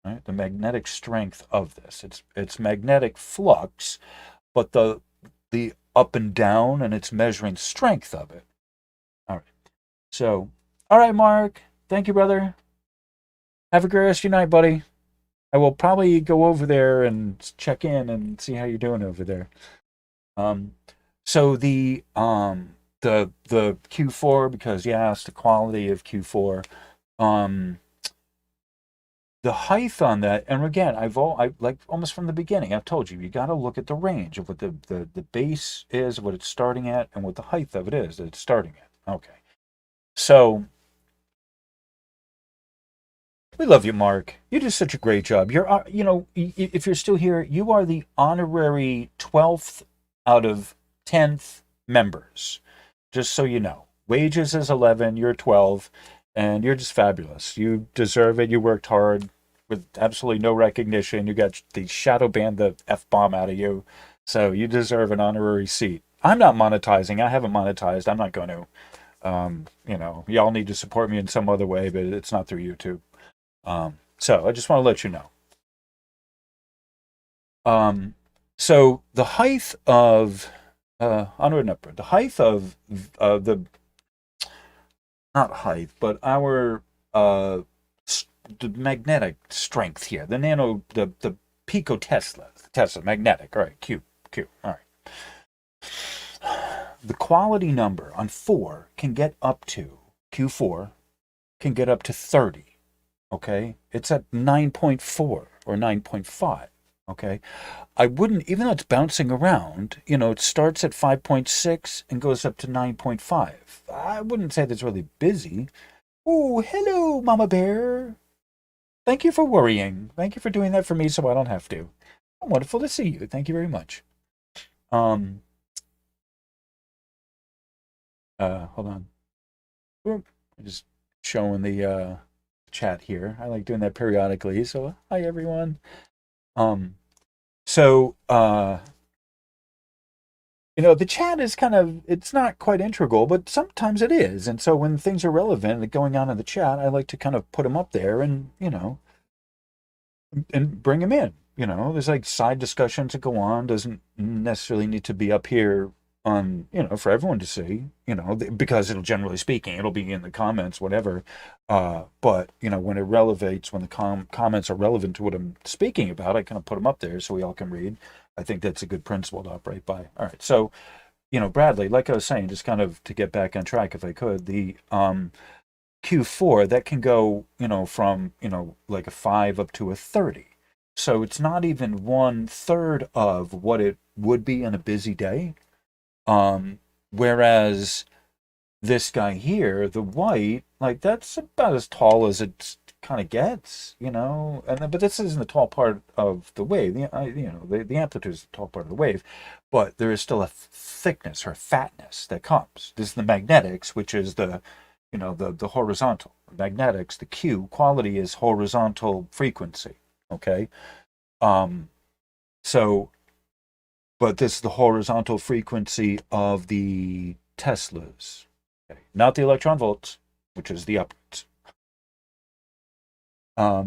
right? The magnetic strength of this. It's magnetic flux, but the up and down, and it's measuring strength of it. All right. So, all right, Mark. Thank you, brother. Have a great rest of your night, buddy. I will probably go over there and check in and see how you're doing over there. So the Q4, because you asked the quality of Q4, the height on that, and again, I like almost from the beginning, I've told you got to look at the range of what the base is, what it's starting at, and what the height of it is that it's starting at. Okay. So we love you, Mark. You do such a great job. You're, if you're still here, you are the honorary 12th out of 10th members. Just so you know, wages is 11, you're 12, and you're just fabulous. You deserve it. You worked hard with absolutely no recognition. You got the shadow banned the F-bomb out of you, so you deserve an honorary seat. I'm not monetizing. I haven't monetized. I'm not going to. Y'all need to support me in some other way, but it's not through YouTube. So I just want to let you know. So the height of onward and upward. The height of the not height, but our the magnetic strength here. The nano, the pico Tesla magnetic. All right, Q. All right. The quality number on 4 can get up to Q4 can get up to 30. Okay, it's at 9.4 or 9.5. Okay, I wouldn't, even though it's bouncing around, it starts at 5.6 and goes up to 9.5. I wouldn't say that's really busy. Oh, hello, Mama Bear. Thank you for worrying. Thank you for doing that for me so I don't have to. Wonderful to see you. Thank you very much. Hold on. I'm just showing the chat here. I like doing that periodically. So, hi, everyone. The chat is kind of, it's not quite integral, but sometimes it is. And so when things are relevant and going on in the chat, I like to kind of put them up there and, and bring them in. there's like side discussions that go on. Doesn't necessarily need to be up here on, for everyone to see, because it'll, generally speaking, it'll be in the comments, whatever. But, when it relevates, when the comments are relevant to what I'm speaking about, I kind of put them up there so we all can read. I think that's a good principle to operate by. All right. So, Bradley, like I was saying, just kind of to get back on track, if I could, the Q4, that can go, from, like a 5 up to a 30. So it's not even 1/3 of what it would be in a busy day. Whereas this guy here, the white, like that's about as tall as it kind of gets, but this isn't the tall part of the wave. The amplitude is the tall part of the wave, but there is still a thickness or fatness that comes. This is the magnetics, which is the horizontal. Magnetics, the Q quality is horizontal frequency. Okay. But this is the horizontal frequency of the Teslas, okay? Not the electron volts, which is the upwards. A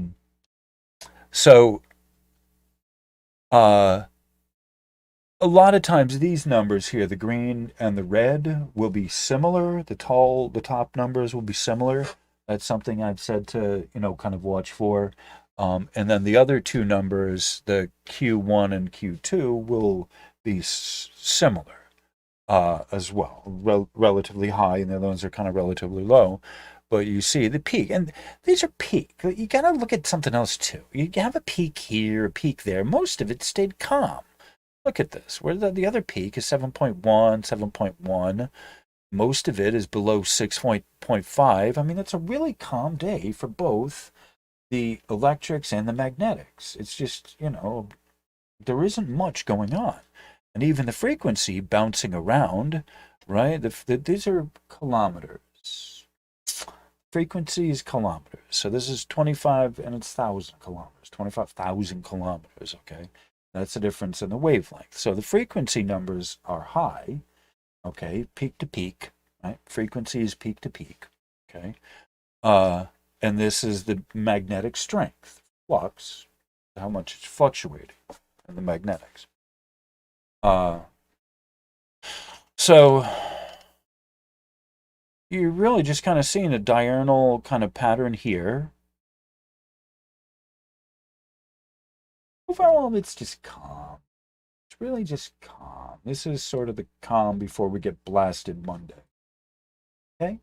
lot of times these numbers here, the green and the red, will be similar. The top numbers will be similar. That's something I've said to, kind of watch for. And then the other two numbers, the Q1 and Q2, will be similar as well, relatively high, and the other ones are kind of relatively low. But you see the peak, and these are peak. You got to look at something else too. You have a peak here, a peak there. Most of it stayed calm. Look at this. Where the other peak is 7.1, 7.1. Most of it is below 6.5. I mean, it's a really calm day for both the electrics and the magnetics. It's just, there isn't much going on. And even the frequency bouncing around, right? These are kilometers. Frequency is kilometers. So this is 25 and it's 1,000 kilometers, 25,000 kilometers, okay? That's the difference in the wavelength. So the frequency numbers are high, okay? Peak to peak, right? Frequency is peak to peak, okay? And this is the magnetic strength, flux, how much it's fluctuating in the magnetics. So you're really just kind of seeing a diurnal kind of pattern here. Overall, it's just calm. It's really just calm. This is sort of the calm before we get blasted Monday. Okay?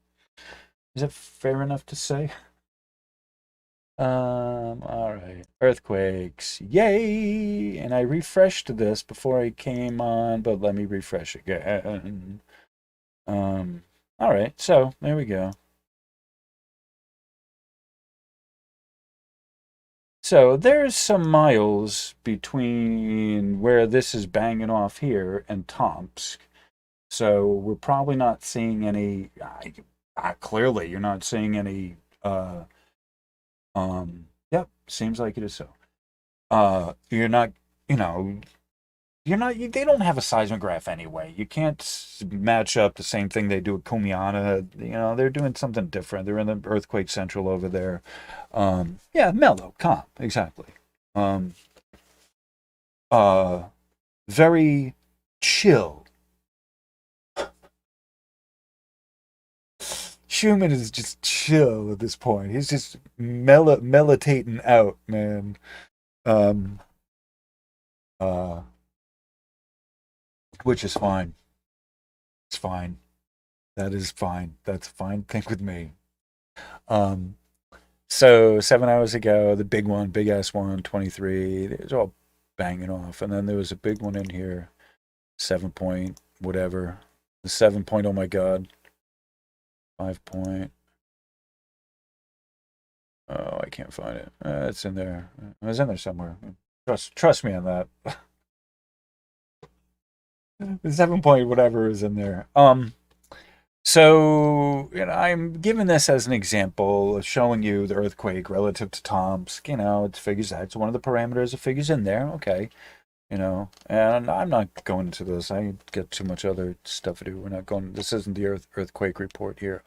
Is that fair enough to say? All right. Earthquakes. Yay! And I refreshed this before I came on, but let me refresh again. All right. So there we go. So there's some miles between where this is banging off here and Tomsk. So we're probably not seeing any, clearly you're not seeing any, yep, seems like it is so. You're not, they don't have a seismograph anyway. You can't match up the same thing they do at Kumiana. They're doing something different. They're in the earthquake central over there. Yeah, mellow, calm, exactly. Very chill. Schumann is just chill at this point. He's just meditating out, man. Which is fine. It's fine. That is fine. That's a fine thing with me. So 7 hours ago, the big one, big ass one, 23, it was all banging off. And then there was a big one in here, 7 point, whatever. The 7 point, oh my God. 5 point. Oh, I can't find it. It's in there. It was in there somewhere. Trust me on that. The 7 point whatever is in there. So I'm giving this as an example, showing you the earthquake relative to Tomsk. It figures that's one of the parameters. It figures in there. Okay. And I'm not going into this. I get too much other stuff to do. We're not going. This isn't the earthquake report here.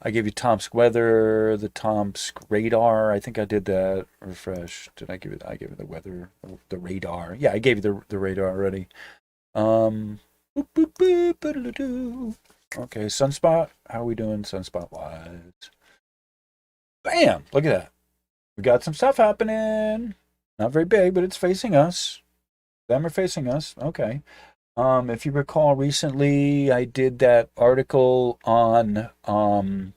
I gave you Tomsk weather, the Tomsk radar. I think I did that. Refresh. Did I give it? I gave you the weather, the radar. Yeah, I gave you the radar already. Boop, boop, boop, ba-da-da-doo. Okay, sunspot. How are we doing sunspot wise? Bam! Look at that. We got some stuff happening. Not very big, but it's facing us. Them are facing us. Okay. If you recall, recently I did that article on the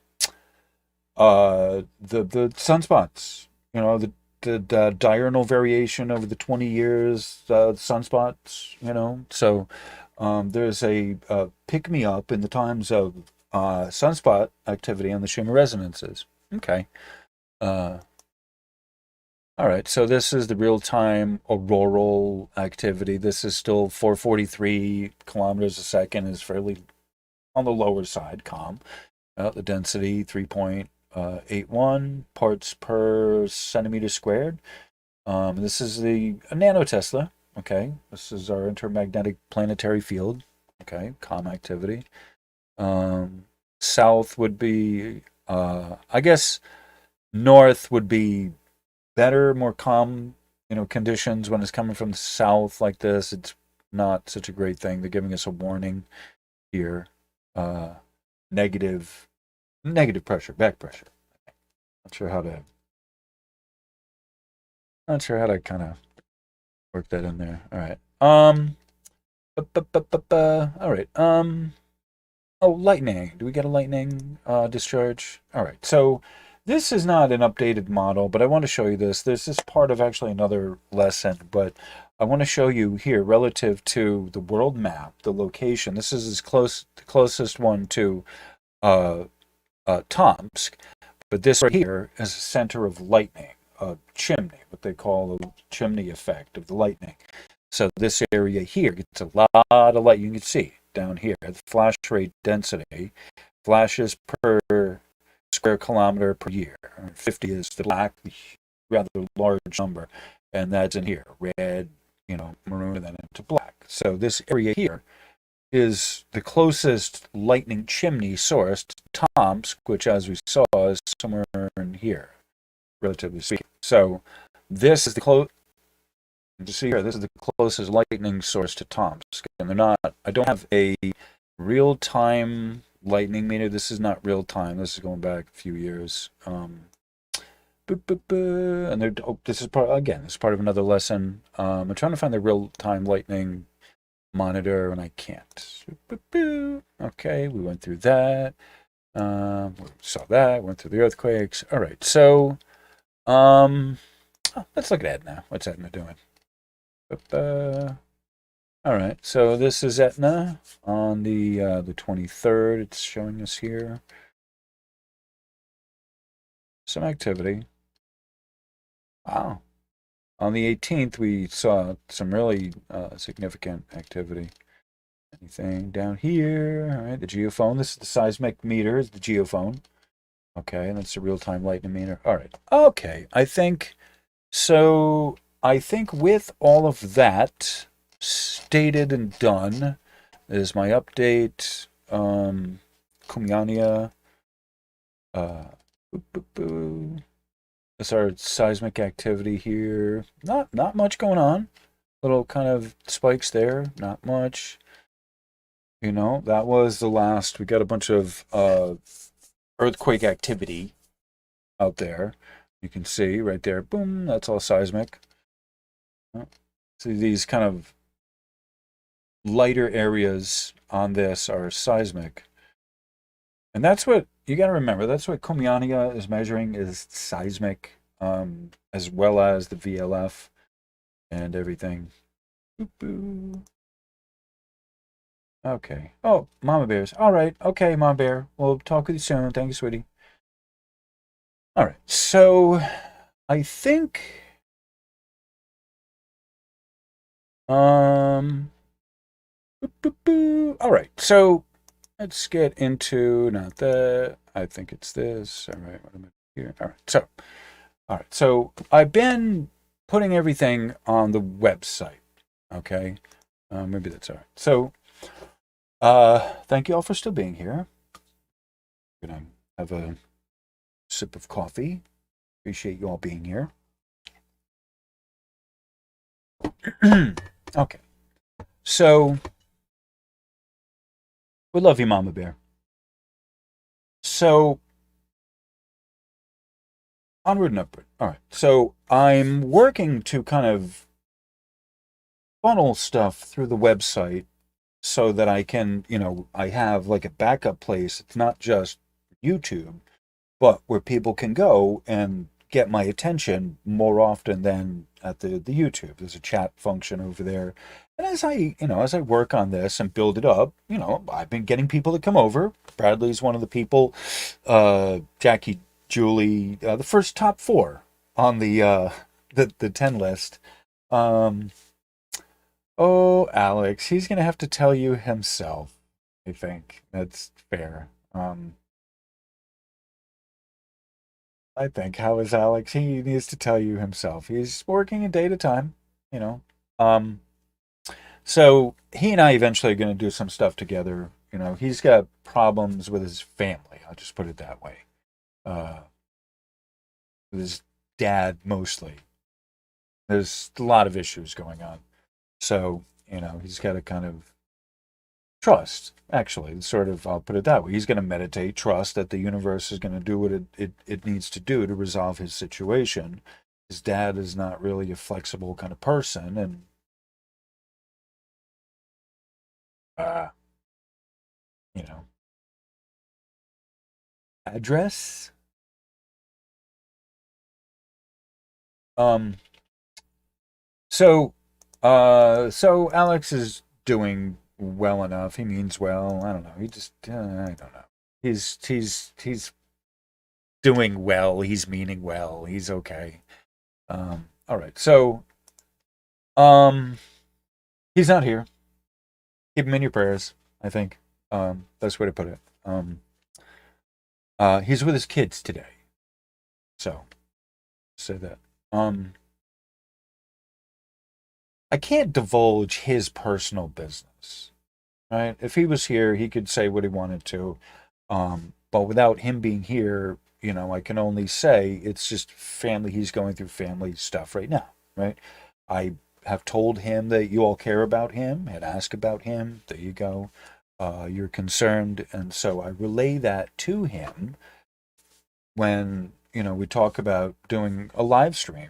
sunspots. You know, the diurnal variation over the 20 years sunspots. You know, so there's a pick me up in the times of sunspot activity on the Schumann resonances. Okay. All right, so this is the real-time auroral activity. This is still 443 kilometers a second, is fairly on the lower side, calm. The density, 3.81 parts per centimeter squared. This is the Nano Tesla, okay? This is our intermagnetic planetary field, okay? Calm activity. South would be, I guess, north would be better, more calm, conditions. When it's coming from the south like this, it's not such a great thing. They're giving us a warning here. Negative pressure, back pressure. Not sure how to kind of work that in there. All right. All right. Oh, lightning. Do we get a lightning discharge? All right. So this is not an updated model, but I want to show you this. This is part of actually another lesson, but I want to show you here relative to the world map, the location. This is the closest one to Tomsk, but this right here is a center of lightning, a chimney, what they call the chimney effect of the lightning. So this area here gets a lot of light. You can see down here, the flash rate density, flashes per square kilometer per year. 50 is the black, rather large number, and that's in here, red, maroon, and then into black. So this area here is the closest lightning chimney source to Tomsk, which, as we saw, is somewhere in here, relatively speaking. So this is the this is the closest lightning source to Tomsk, and I don't have a real-time lightning meter. This is not real time. This is going back a few years. And this is part of another lesson. I'm trying to find the real time lightning monitor, and I can't. Okay, we went through that. We saw that. Went through the earthquakes. All right, so let's look at Etna. What's Etna doing? All right, so this is Etna on the 23rd. It's showing us here some activity. Wow. On the 18th, we saw some really significant activity. Anything down here? All right, the geophone. This is the seismic meter. Is the geophone. Okay, and that's the real-time lightning meter. All right. Okay, I think with all of that stated and done, is my update. Kumyania. That's our seismic activity here. Not much going on. Little kind of spikes there. Not much. That was the last. We got a bunch of earthquake activity out there. You can see right there. Boom. That's all seismic. See, these kind of lighter areas on this are seismic. And that's what you got to remember. That's what Kumyania is measuring, is seismic, as well as the VLF and everything. Boop-boo. Okay. Oh, Mama Bears. All right. Okay, Mama Bear. We'll talk with you soon. Thank you, sweetie. All right. So I think all right. So let's get into not that. I think it's this. All right. What am I here? All right. So I've been putting everything on the website. Okay. Maybe that's all right. So thank you all for still being here. I'm have a sip of coffee. Appreciate you all being here. Okay. So, we love you, Mama Bear. So, onward and upward. All right. So, I'm working to kind of funnel stuff through the website so that I can, I have like a backup place. It's not just YouTube, but where people can go and get my attention more often than at the YouTube. There's a chat function over there. And as I work on this and build it up, I've been getting people to come over. Bradley's one of the people, Jackie, Julie, the first top 4 on the 10 list. Oh, Alex, he's going to have to tell you himself. I think that's fair. I think. How is Alex? He needs to tell you himself. He's working a day at a time, you know. Um, so he and I eventually are going to do some stuff together. He's got problems with his family. I'll just put it that way. With his dad mostly. There's a lot of issues going on. So, he's got to kind of trust, actually, sort of, I'll put it that way. He's going to meditate, trust that the universe is going to do what it needs to do to resolve his situation. His dad is not really a flexible kind of person, and you know, address. Um, so Alex is doing well enough. He means well. I don't know. He just, I don't know. He's doing well. He's meaning well. He's okay. All right. So, he's not here. Keep him in your prayers, I think. Best way to put it. He's with his kids today. So, say that. I can't divulge his personal business, right? If he was here, he could say what he wanted to. But without him being here, I can only say it's just family. He's going through family stuff right now, right? I have told him that you all care about him and ask about him. There you go. You're concerned. And so I relay that to him when, we talk about doing a live stream,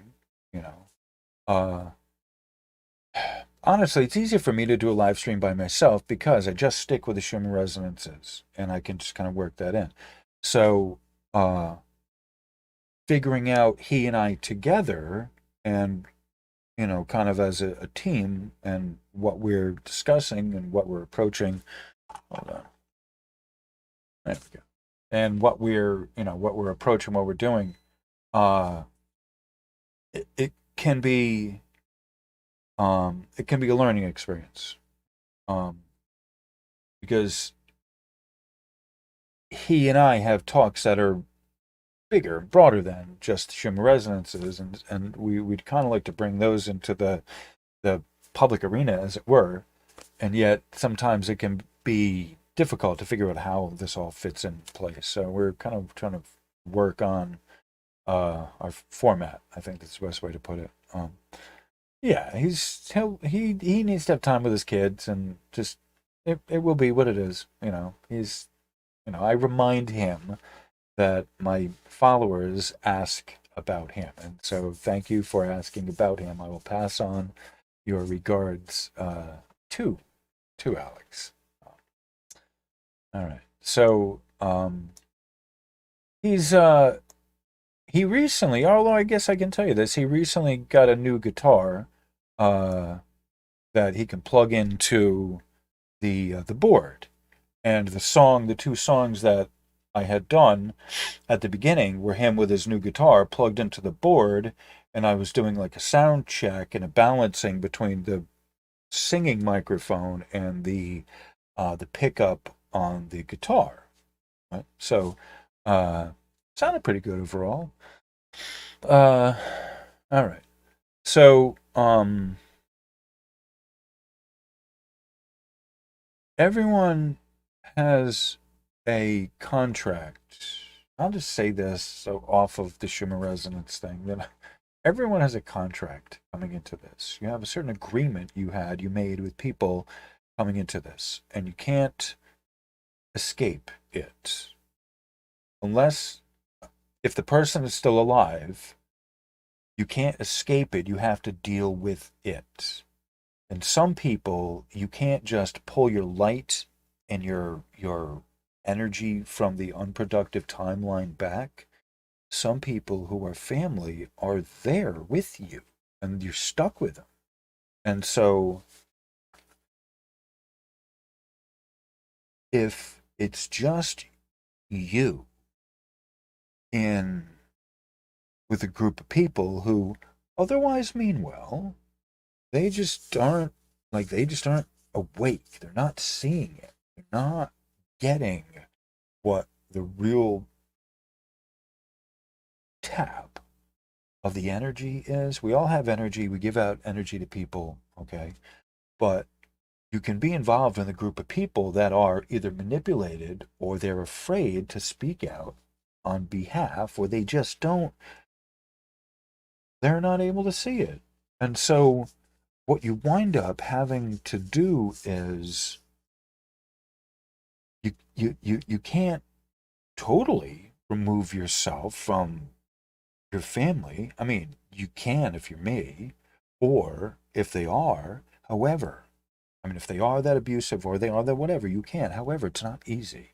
honestly, it's easier for me to do a live stream by myself because I just stick with the Schumann resonances and I can just kind of work that in. So, figuring out he and I together and, kind of as a team and what we're discussing and what we're approaching. Hold on. There we go. And what we're approaching, what we're doing, it can be a learning experience, because he and I have talks that are bigger, broader than just Schumann resonances, and we'd kind of like to bring those into the public arena, as it were, and yet sometimes it can be difficult to figure out how this all fits in place. So we're kind of trying to work on our format. I think that's the best way to put it. Yeah, he needs to have time with his kids, and just it will be what it is. I remind him that my followers ask about him, and so thank you for asking about him. I will pass on your regards to Alex. All right, so he recently, although I guess I can tell you this, he recently got a new guitar that he can plug into the board, and the 2 songs that I had done at the beginning were him with his new guitar plugged into the board, and I was doing like a sound check and a balancing between the singing microphone and the pickup on the guitar. Right? So, sounded pretty good overall. All right. So, everyone has a contract I'll just say this, so off of the Schumann resonance thing, that everyone has a contract coming into this. You have a certain agreement you made with people coming into this, and you can't escape it. Unless, if the person is still alive, you can't escape it. You have to deal with it. And some people, you can't just pull your light and your energy from the unproductive timeline back. Some people who are family are there with you, and you're stuck with them. And so if it's just you in with a group of people who otherwise mean well, they just aren't awake. They're not seeing it. They're not getting what the real tap of the energy is. We all have energy. We give out energy to people, okay? But you can be involved in a group of people that are either manipulated or they're afraid to speak out on behalf, or they just don't, they're not able to see it. And so what you wind up having to do is you can't totally remove yourself from your family. I mean, you can if you're me, or if they are. However, I mean, if they are that abusive or they are that whatever, you can. However, it's not easy.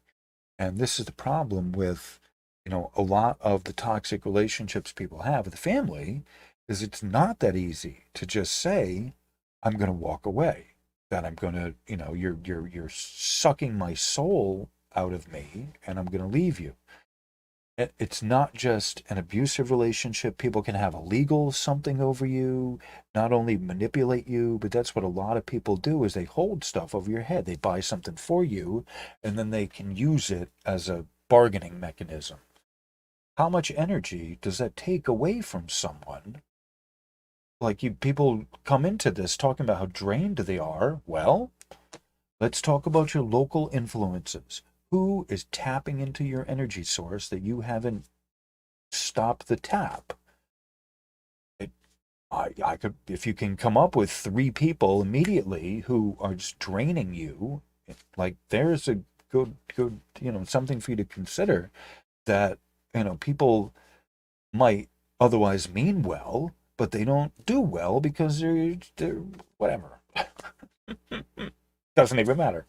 And this is the problem with, a lot of the toxic relationships people have with the family, is it's not that easy to just say, I'm going to walk away. That I'm going to, you're sucking my soul out of me, and I'm going to leave you. It's not just an abusive relationship. People can have a legal something over you, not only manipulate you, but that's what a lot of people do, is they hold stuff over your head. They buy something for you, and then they can use it as a bargaining mechanism. How much energy does that take away from someone? Like, people come into this talking about how drained they are. Well, let's talk about your local influences. Who is tapping into your energy source that you haven't stopped the tap? I could, if you can come up with 3 people immediately who are just draining you, like, there's a good, something for you to consider, that, people might otherwise mean well, but they don't do well because they're whatever. Doesn't even matter,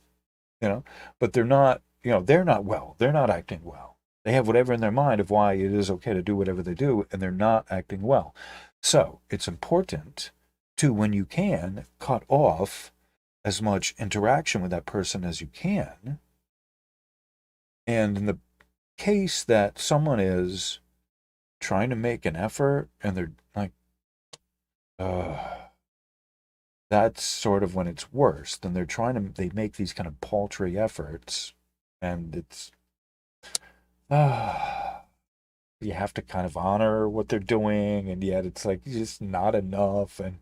but they're not, they're not well. They're not acting well. They have whatever in their mind of why it is okay to do whatever they do, and they're not acting well. So it's important to, when you can, cut off as much interaction with that person as you can. And in the case that someone is trying to make an effort and they're like, that's sort of when it's worse. Then they make these kind of paltry efforts, and it's, you have to kind of honor what they're doing, and yet it's like just not enough, and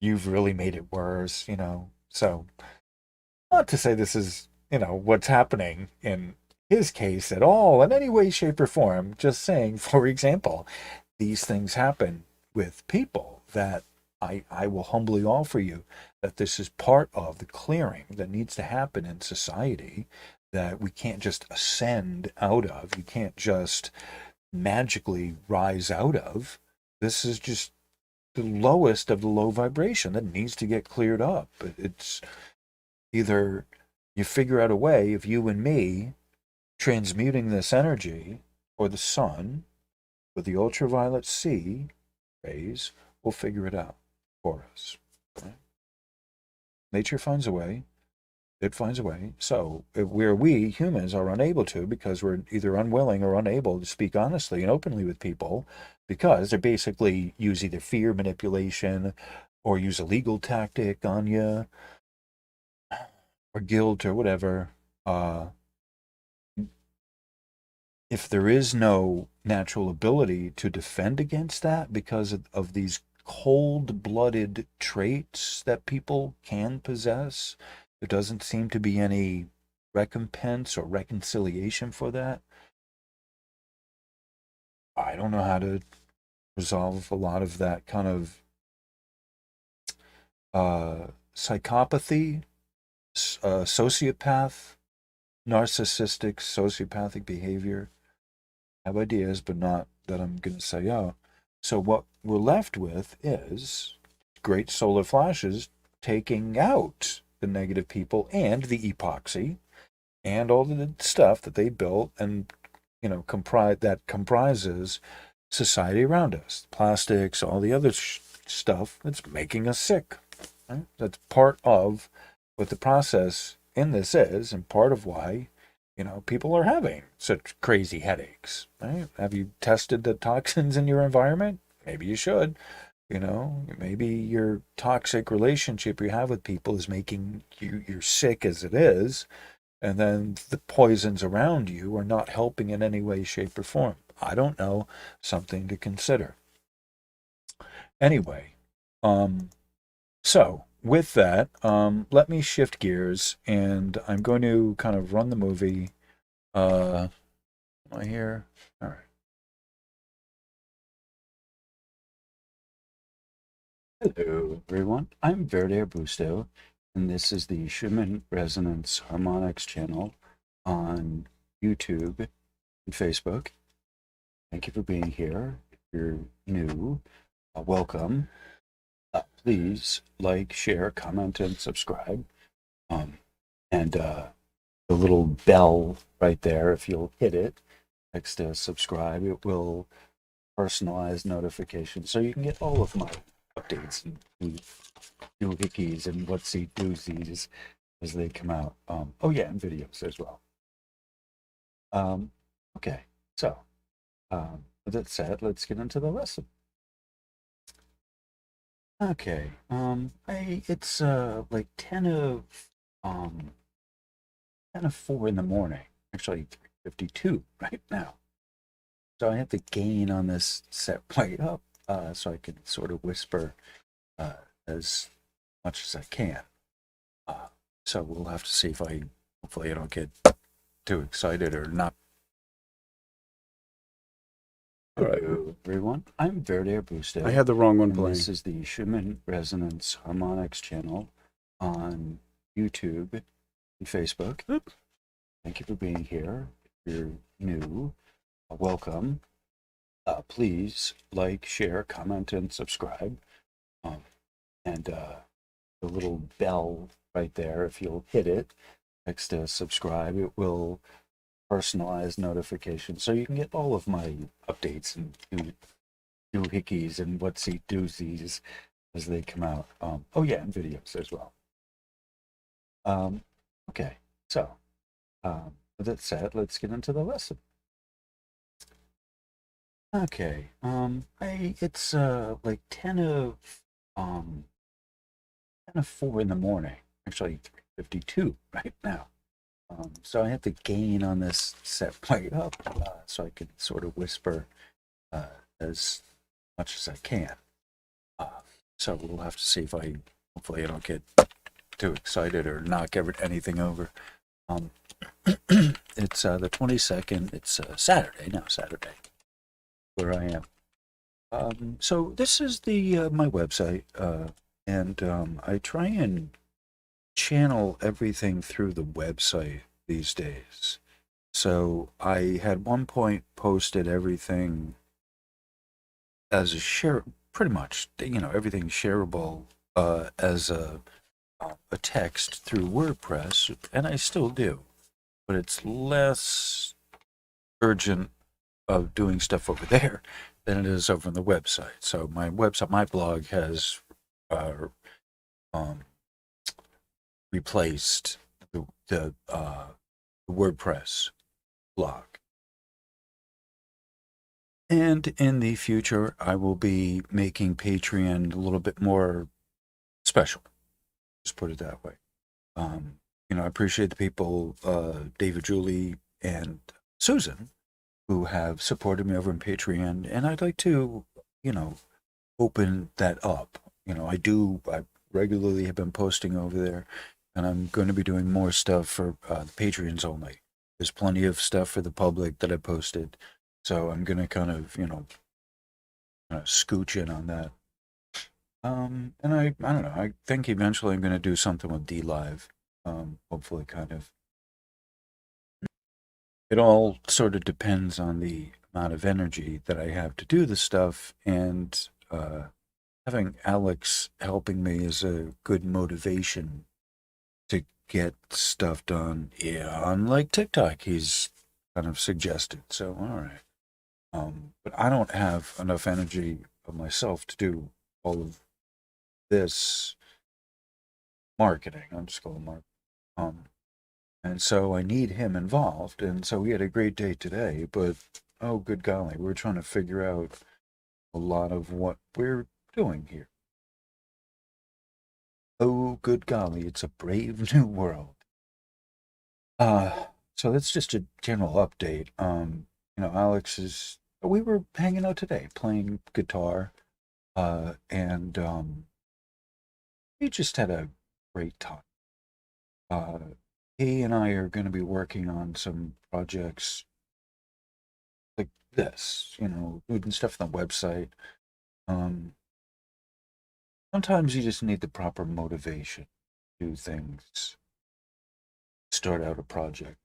you've really made it worse, So, not to say this is, what's happening in his case at all in any way, shape, or form. Just saying, for example, these things happen with people that I will humbly offer you that this is part of the clearing that needs to happen in society, that we can't just ascend out of. You can't just magically rise out of. This is just the lowest of the low vibration that needs to get cleared up. It's either you figure out a way of you and me transmuting this energy, or the sun with the ultraviolet C rays will figure it out for us. Okay? Nature finds a way. It finds a way. So where we humans are unable to, because we're either unwilling or unable to speak honestly and openly with people, because they basically use either fear, manipulation, or use a legal tactic on you, or guilt, or whatever. If there is no natural ability to defend against that because of these cold-blooded traits that people can possess, there doesn't seem to be any recompense or reconciliation for that. I don't know how to resolve a lot of that kind of psychopathy, sociopath, narcissistic, sociopathic behavior. I have ideas, but not that I'm going to say, oh. So what we're left with is great solar flashes taking out the negative people and the epoxy and all the stuff that they built and, that comprises society around us. Plastics, all the other stuff that's making us sick. Right? That's part of what the process in this is, and part of why people are having such crazy headaches. Right? Have you tested the toxins in your environment? Maybe you should. Maybe your toxic relationship you have with people is making you're sick as it is, and then the poisons around you are not helping in any way, shape, or form. I don't know. Something to consider. Anyway, so with that, let me shift gears, and I'm going to kind of run the movie. Am I here? All right. Hello, everyone. I'm Verde Busto, and this is the Schumann Resonance Harmonics channel on YouTube and Facebook. Thank you for being here. If you're new, welcome. Please like, share, comment, and subscribe. And the little bell right there, if you'll hit it next to subscribe, it will personalize notifications so you can get all of my updates and doohickeys and whatsy doozies as they come out. Oh yeah, and videos as well. Okay, so with that said, let's get into the lesson. Okay, it's like 10 of 4 in the morning. Actually, 3:52 right now. So I have to gain on this set way up so I can sort of whisper as much as I can. So we'll have to see if hopefully I don't get too excited or not. All right, everyone. I'm Verde Busto. I had the wrong one playing. This is the Schumann Resonance Harmonics channel on YouTube and Facebook. Oops. Thank you for being here. If you're new, welcome. Please like, share, comment, and subscribe. And the little bell right there, if you'll hit it next to subscribe, it will personalize notifications so you can get all of my updates and doohickeys and whatsy doozies as they come out. Oh yeah, and videos as well. Okay, so with that said, let's get into the lesson. Okay, it's like 10 of 4 in the morning. Actually, 3:52 right now. So I have to gain on this set way up so I can sort of whisper as much as I can. So we'll have to see if hopefully I don't get too excited or knock anything over. It's the 22nd. It's Saturday where I am. So this is my website, and I try and channel everything through the website these days. So I had one point posted everything as a pretty much, everything's shareable as a text through WordPress, and I still do, but it's less urgent of doing stuff over there than it is over on the website. So my blog has replaced the WordPress blog. And in the future, I will be making Patreon a little bit more special. Just put it that way. I appreciate the people, David, Julie, and Susan, who have supported me over on Patreon, and I'd like to, open that up. I regularly have been posting over there, and I'm going to be doing more stuff for the Patreons only. There's plenty of stuff for the public that I posted, So I'm gonna kind of, scooch in on that. And I don't know. I think eventually I'm gonna do something with DLive. Hopefully, kind of. It all sort of depends on the amount of energy that I have to do the stuff, and having Alex helping me is a good motivation to get stuff done. Yeah, unlike TikTok, he's kind of suggested. So, all right. But I don't have enough energy of myself to do all of this marketing. I'm just calling Mark. And so I need him involved. And so we had a great day today, but oh, good golly, we're trying to figure out a lot of what we're doing here. Oh, good golly, it's a brave new world. So that's just a general update. Alex is, we were hanging out today playing guitar, and we just had a great time. He and I are going to be working on some projects like this, doing stuff on the website. Sometimes you just need the proper motivation to do things, start out a project.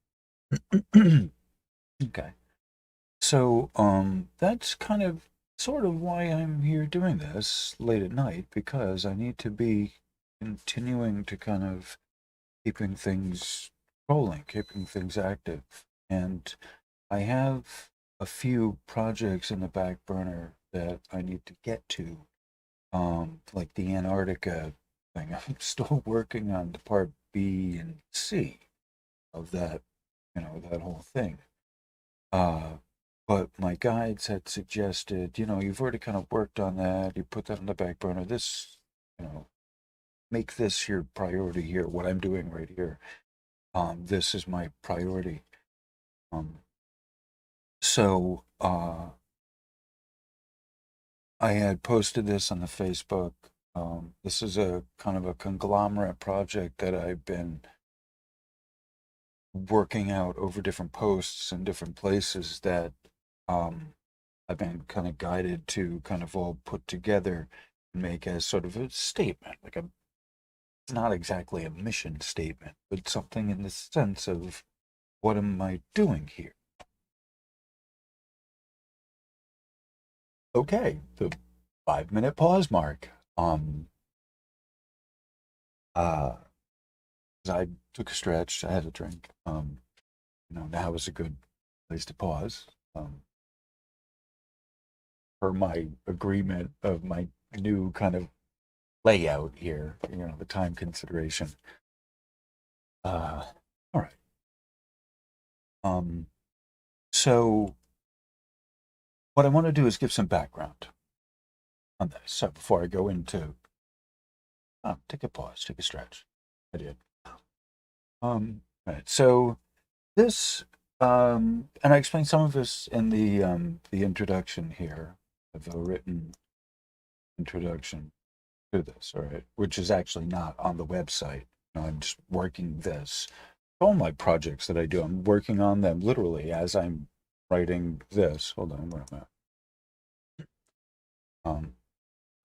Okay. So, that's kind of sort of why I'm here doing this late at night, because I need to be continuing to kind of keeping things rolling, keeping things active. And I have a few projects in the back burner that I need to get to, like the Antarctica thing. I'm still working on the part B and C of that, that whole thing. But my guides had suggested, you've already kind of worked on that. You put that on the back burner. This, make this your priority here. What I'm doing right here. This is my priority. So I had posted this on the Facebook. This is a kind of a conglomerate project that I've been working out over different posts and different places that I've been kind of guided to kind of all put together and make as sort of a statement, it's not exactly a mission statement, but something in the sense of what am I doing here? Okay, the 5-minute pause mark. I took a stretch. I had a drink. Now is a good place to pause. Per my agreement of my new kind of layout here, the time consideration. All right. So what I want to do is give some background on this. So before I go into, take a pause, take a stretch. I did. Right. So this, and I explained some of this in the introduction here, the written introduction to this, all right, which is actually not on the website. I'm just working this. All my projects that I do, I'm working on them literally as I'm writing this. Hold on, where am I?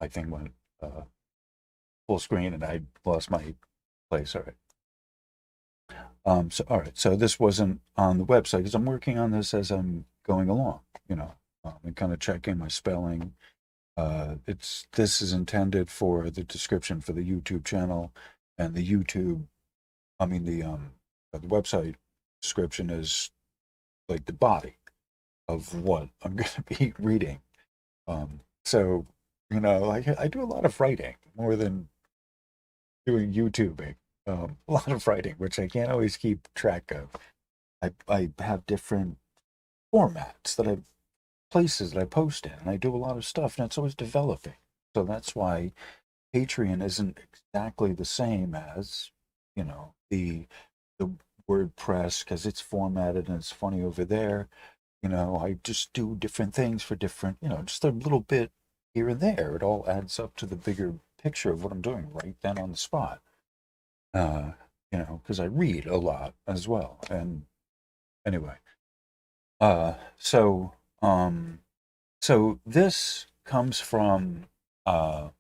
My thing went full screen and I lost my place. All right. So all right, so this wasn't on the website because I'm working on this as I'm going along, and kind of checking my spelling. This is intended for the description for the YouTube channel, and the website description is like the body of what I'm going to be reading. So I do a lot of writing more than doing YouTubing. A lot of writing, which I can't always keep track of. I have different formats places that I post in, and I do a lot of stuff, and it's always developing. So that's why Patreon isn't exactly the same as, the WordPress, because it's formatted and it's funny over there. I just do different things for different, just a little bit here and there. It all adds up to the bigger picture of what I'm doing right then on the spot. Because I read a lot as well. And anyway, so So this comes from a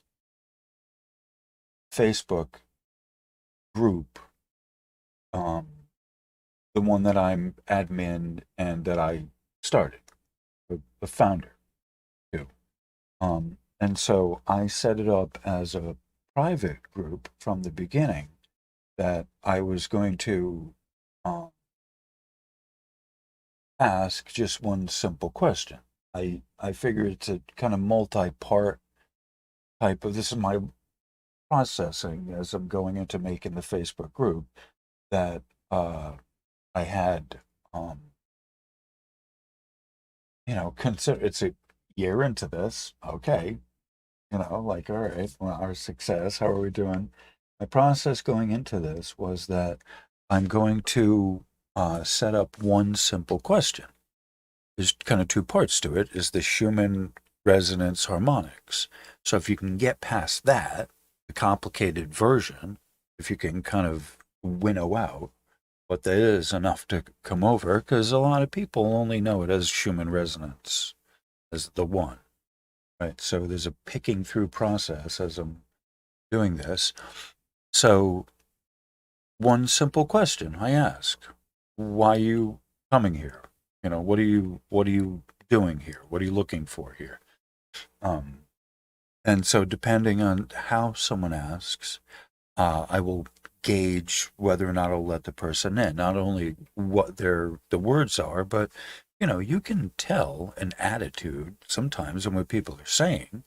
Facebook group, um, the one that I'm admin and that I started, the founder too. And so I set it up as a private group from the beginning that I was going to ask just one simple question. I figure it's a kind of multi-part type of, this is my processing as I'm going into making the Facebook group, that I had, consider it's a year into this. Okay. Like, all right, well, our success, how are we doing? My process going into this was that I'm going to set up one simple question. There's kind of two parts to it, is the Schumann resonance harmonics. So if you can get past that, the complicated version, if you can kind of winnow out what that is enough to come over, because a lot of people only know it as Schumann resonance, as the one, right? So there's a picking through process as I'm doing this. So one simple question I ask: why are you coming here? What are you doing here? What are you looking for here? And so depending on how someone asks, I will gauge whether or not I'll let the person in. Not only what the words are, but you can tell an attitude sometimes in what people are saying.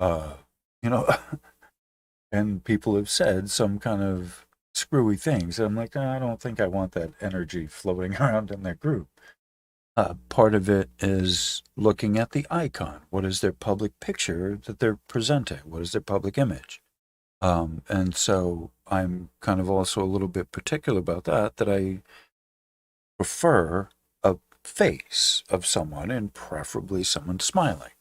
You know, and people have said some kind of screwy things. I'm like, I don't think I want that energy floating around in that group. Part of it is looking at the icon. What is their public picture that they're presenting? What is their public image? And so I'm kind of also a little bit particular about that I prefer a face of someone, and preferably someone smiling.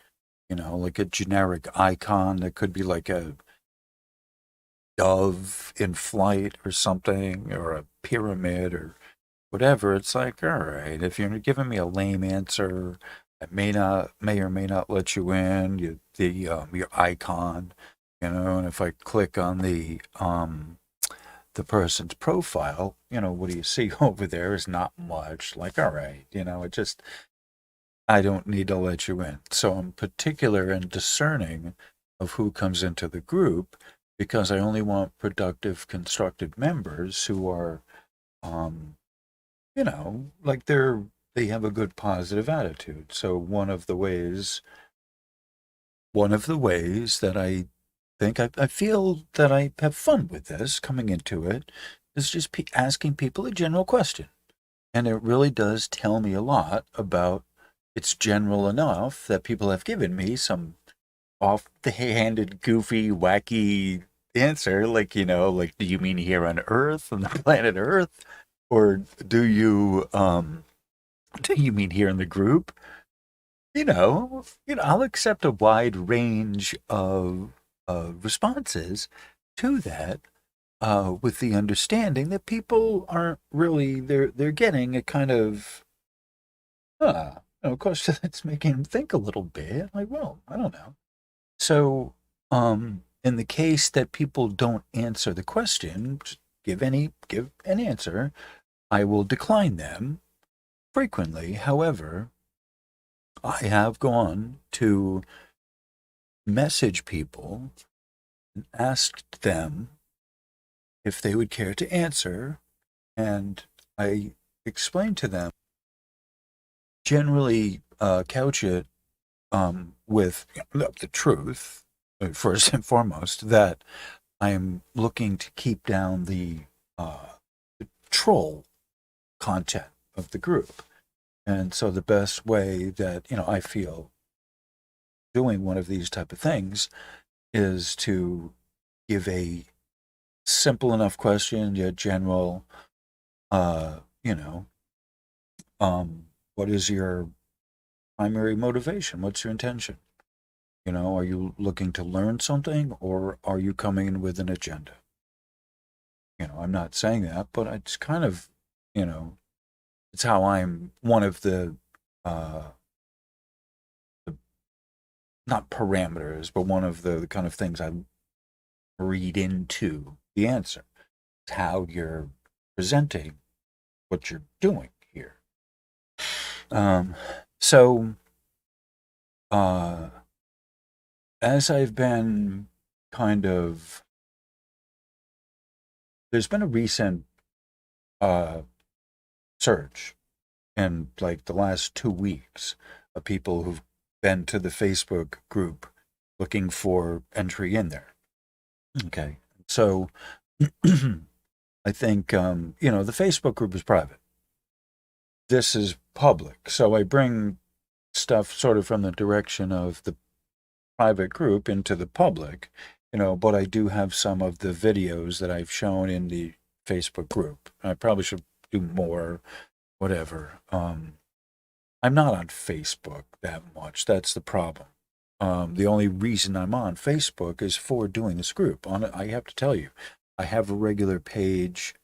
Like a generic icon that could be like a dove in flight or something, or a pyramid or whatever. It's like, all right, if you're giving me a lame answer, I may or may not let you in. Your icon, and if I click on the person's profile, what do you see over there is not much. Like, all right, I don't need to let you in. So I'm particular and discerning of who comes into the group, because I only want productive, constructive members who are, like they have a good positive attitude. So one of the ways that I think I feel that I have fun with this coming into it is just asking people a general question. And it really does tell me a lot about, it's general enough that people have given me some off the handed, goofy, wacky answer. Like, do you mean here on Earth, on the planet Earth? Or do you mean here in the group? I'll accept a wide range of responses to that, with the understanding that people aren't really, they're getting a kind of question that's making them think a little bit. Like, well, I don't know. So, in the case that people don't answer the question, just give an answer, I will decline them frequently. However, I have gone to message people and asked them if they would care to answer, and I explained to them, generally couch it with the truth, first and foremost, that I am looking to keep down the troll content of the group. And so the best way that, I feel doing one of these type of things is to give a simple enough question, yet general, what is your primary motivation? What's your intention? Are you looking to learn something, or are you coming in with an agenda? I'm not saying that, but it's kind of, it's how I'm one of the not parameters, but one of the kind of things I read into the answer. It's how you're presenting what you're doing here. So, as I've been kind of, there's been a recent surge in like the last 2 weeks of people who've been to the Facebook group looking for entry in there. Okay. So I think, the Facebook group is private. This is public. So I bring stuff sort of from the direction of the private group into the public, but I do have some of the videos that I've shown in the Facebook group. I probably should do more, whatever. I'm not on Facebook that much. That's the problem. The only reason I'm on Facebook is for doing this group. I have to tell you, I have a regular page,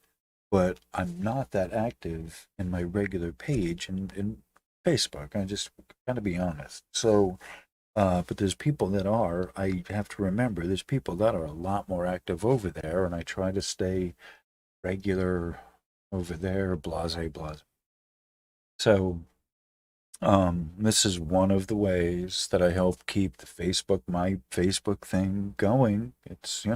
but I'm not that active in my regular page in Facebook. I just gotta be honest. So, but there's people that are. I have to remember, there's people that are a lot more active over there, and I try to stay regular over there. Blase, blase. So, this is one of the ways that I help keep my Facebook thing going. It's,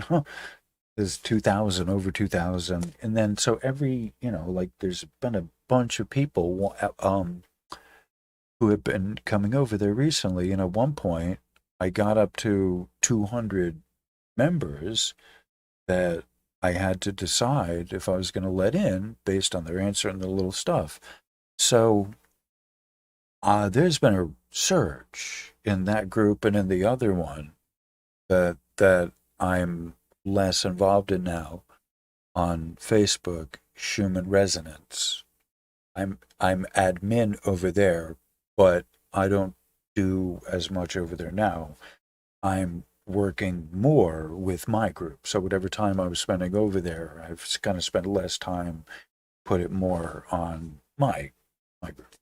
there's 2,000, over 2,000. And then, so every, like there's been a bunch of people, who have been coming over there recently. And at one point I got up to 200 members that I had to decide if I was going to let in based on their answer and the little stuff. So, there's been a surge in that group and in the other one that I'm less involved in now on Facebook, Schumann Resonance. I'm admin over there, but I don't do as much over there now. I'm working more with my group. So whatever time I was spending over there, I've kind of spent less time, put it more on my group,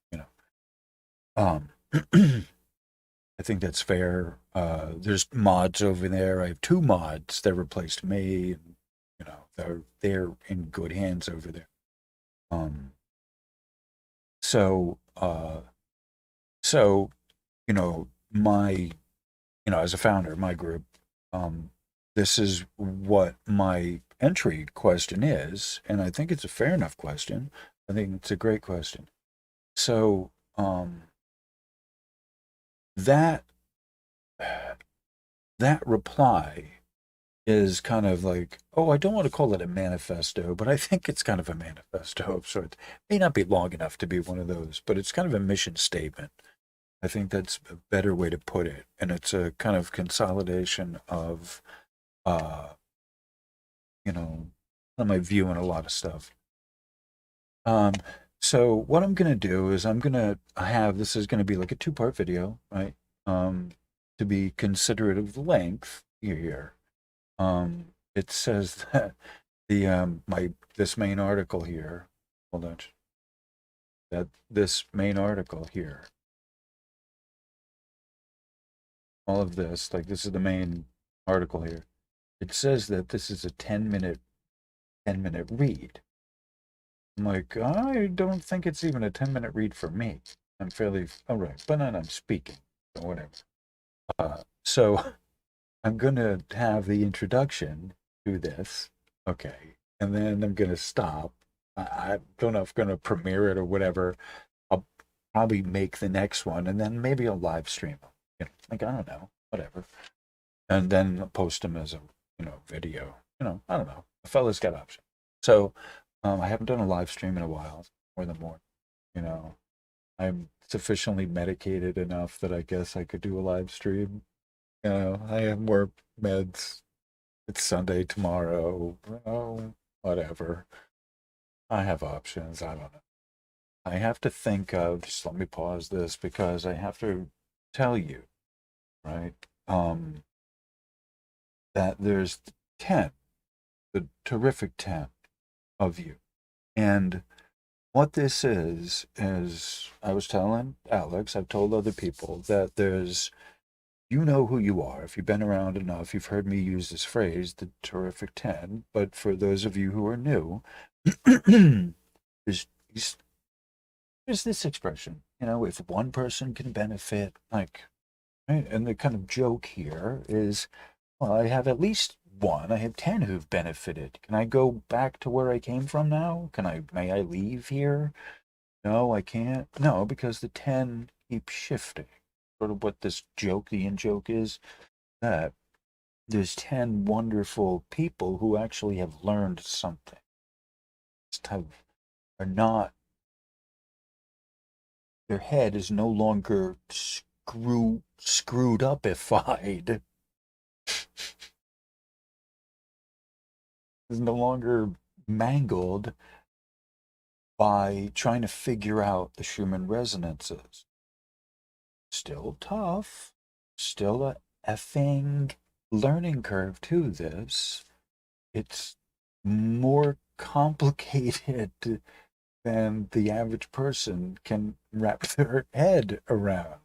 I think that's fair. There's mods over there. I have 2 mods that replaced me, and they're in good hands over there. So my, as a founder of my group, this is what my entry question is, and I think it's a fair enough question. I think it's a great question. So, that reply is kind of like, I don't want to call it a manifesto, but I think it's kind of a manifesto. So it may not be long enough to be one of those, but it's kind of a mission statement. I think that's a better way to put it. And it's a kind of consolidation of, my view on a lot of stuff. So what I'm going to do is this is going to be like a 2-part video, right? To be considerate of the length here. It says that this main article here, hold on, that this main article here, all of this, like this is the main article here. It says that this is a 10-minute read. I'm like, I don't think it's even a 10-minute read for me. I'm fairly, all right, but then I'm speaking, so whatever. So I'm going to have the introduction to this, okay, and then I'm going to stop. I don't know if I'm going to premiere it or whatever. I'll probably make the next one, and then maybe I'll live stream them. I don't know, whatever. And then post them as a, video. I don't know. The fella's got options. So, I haven't done a live stream in a while, more than more. I'm sufficiently medicated enough that I guess I could do a live stream. I have more meds. It's Sunday tomorrow. Whatever. I have options. I don't know. I have to think of, just let me pause this because I have to tell you, right? That there's 10, the terrific 10 of you. And what this is I was telling Alex, I've told other people that there's you know who you are. If you've been around enough, you've heard me use this phrase, the terrific 10. But for those of you who are new, there's, there's this expression, if one person can benefit, like, right? And the kind of joke here is, well, I have at least one. I have 10 who've benefited. Can I go back to where I came from now? May I leave here? No, I can't. No, because the 10 keep shifting. Sort of what this joke, the in-joke is, that there's 10 wonderful people who actually have learned something. Are not, their head is no longer screwed upified. Is no longer mangled by trying to figure out the Schumann resonances. Still tough, still a effing learning curve to this. It's more complicated than the average person can wrap their head around.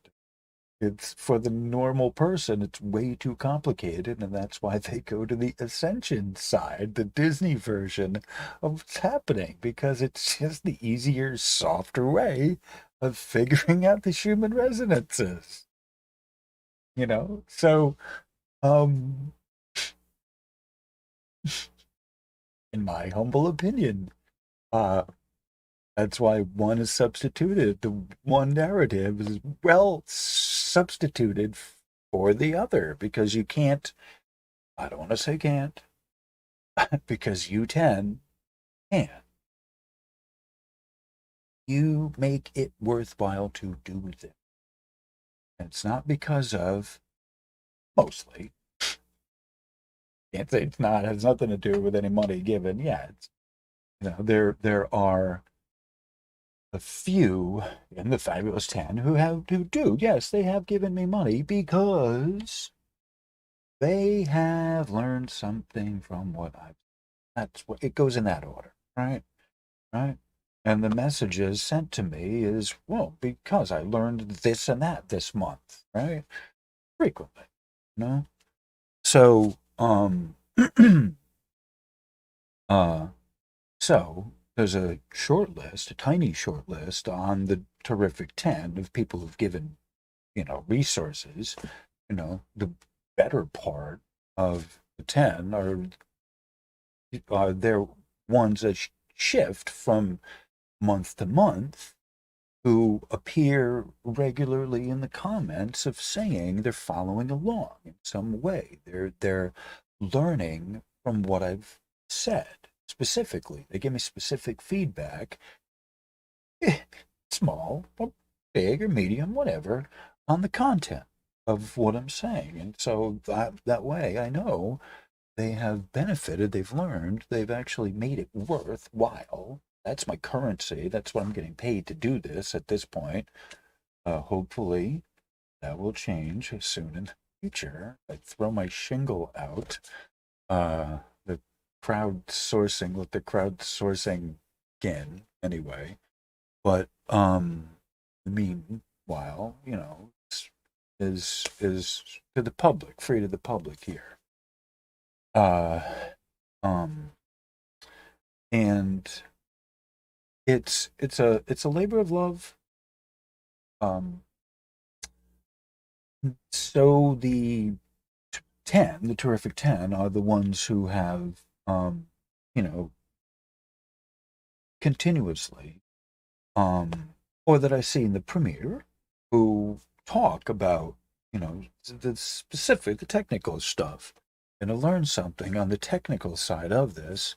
It's for the normal person, it's way too complicated, and that's why they go to the Ascension side, the Disney version of what's happening, because it's just the easier, softer way of figuring out the Schumann resonances. So, in my humble opinion, that's why one is substituted. The one narrative is well substituted for the other, because you can't, I don't want to say can't, because you 10 can. You make it worthwhile to do this. And it's not because of, mostly, can't say it's not, it has nothing to do with any money given. Yeah, it's, there are a few in the fabulous 10 who do, yes, they have given me money because they have learned something from what that's what it goes in that order, right? Right? And the messages sent to me is, well, because I learned this and that this month, right? Frequently, So, so there's a short list, a tiny short list on the terrific 10 of people who've given, resources. The better part of the 10 are they're ones that shift from month to month, who appear regularly in the comments of saying they're following along in some way. They're learning from what I've said. Specifically, they give me specific feedback, small or big or medium, whatever, on the content of what I'm saying. And so that way I know they have benefited, they've learned, they've actually made it worthwhile. That's my currency. That's what I'm getting paid to do this at this point. Hopefully that will change soon in the future. I throw my shingle out. The crowdsourcing, let the crowdsourcing again anyway. But meanwhile, is to the public, free to the public here. And it's a labor of love. So the 10, the terrific 10, are the ones who have, continuously, or that I see in the premiere, who talk about, the specific, the technical stuff, and to learn something on the technical side of this,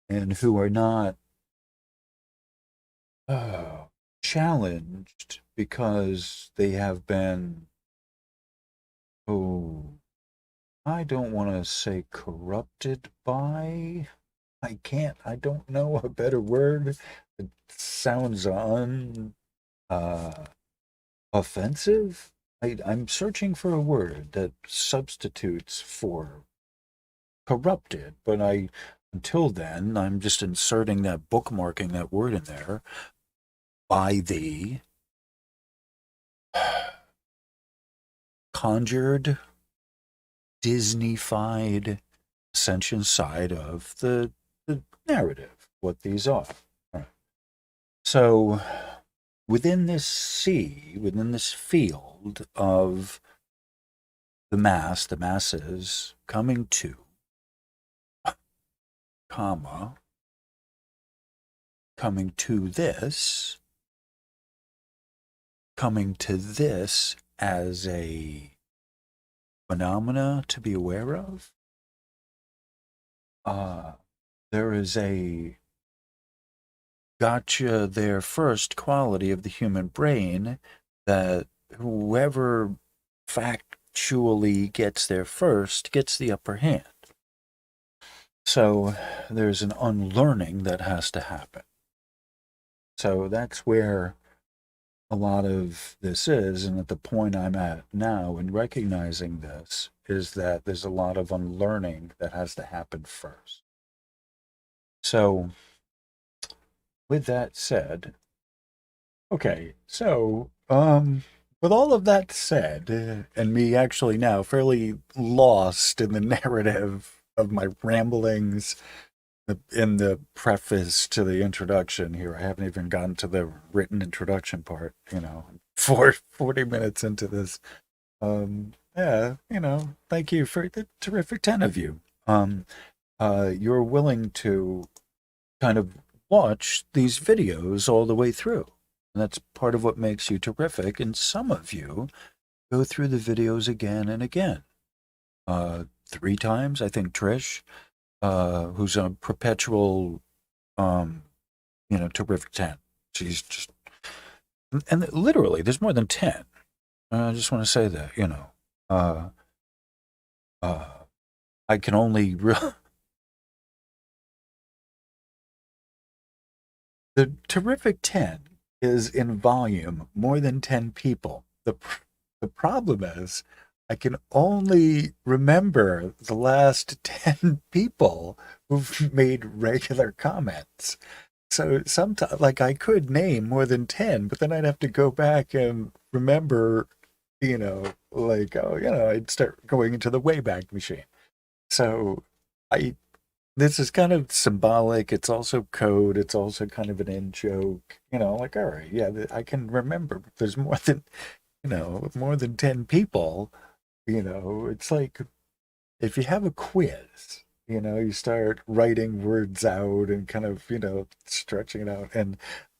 and who are not challenged because they have been, I don't want to say corrupted by, I don't know a better word. It sounds offensive. I'm searching for a word that substitutes for corrupted, but until then, I'm just inserting that, bookmarking that word in there, by the conjured, Disney-fied ascension side of the narrative, what these are. Right. So within this sea, within this field of the masses coming to, comma, coming to this as a phenomena to be aware of, there is a gotcha there first quality of the human brain that whoever factually gets there first gets the upper hand. So there's an unlearning that has to happen. So that's where a lot of this is, and at the point I'm at now in recognizing this is that there's a lot of unlearning that has to happen first. So with that said, okay, so with all of that said, and me actually now fairly lost in the narrative of my ramblings in the preface to the introduction here, I haven't even gotten to the written introduction part, 40 minutes into this. Yeah, thank you for the terrific 10 of you. You're willing to kind of watch these videos all the way through. And that's part of what makes you terrific. And some of you go through the videos again and again. 3 times, I think Trish, who's a perpetual, terrific 10. She's just, and literally, there's more than 10. I just want to say that, I can only the terrific 10 is in volume more than 10 people. The problem is I can only remember the last 10 people who've made regular comments. So sometimes, like, I could name more than 10, but then I'd have to go back and remember, I'd start going into the Wayback Machine. So this is kind of symbolic. It's also code. It's also kind of an in joke, all right, yeah, I can remember. There's more than, more than 10 people, it's like if you have a quiz, you start writing words out and kind of, stretching it out. And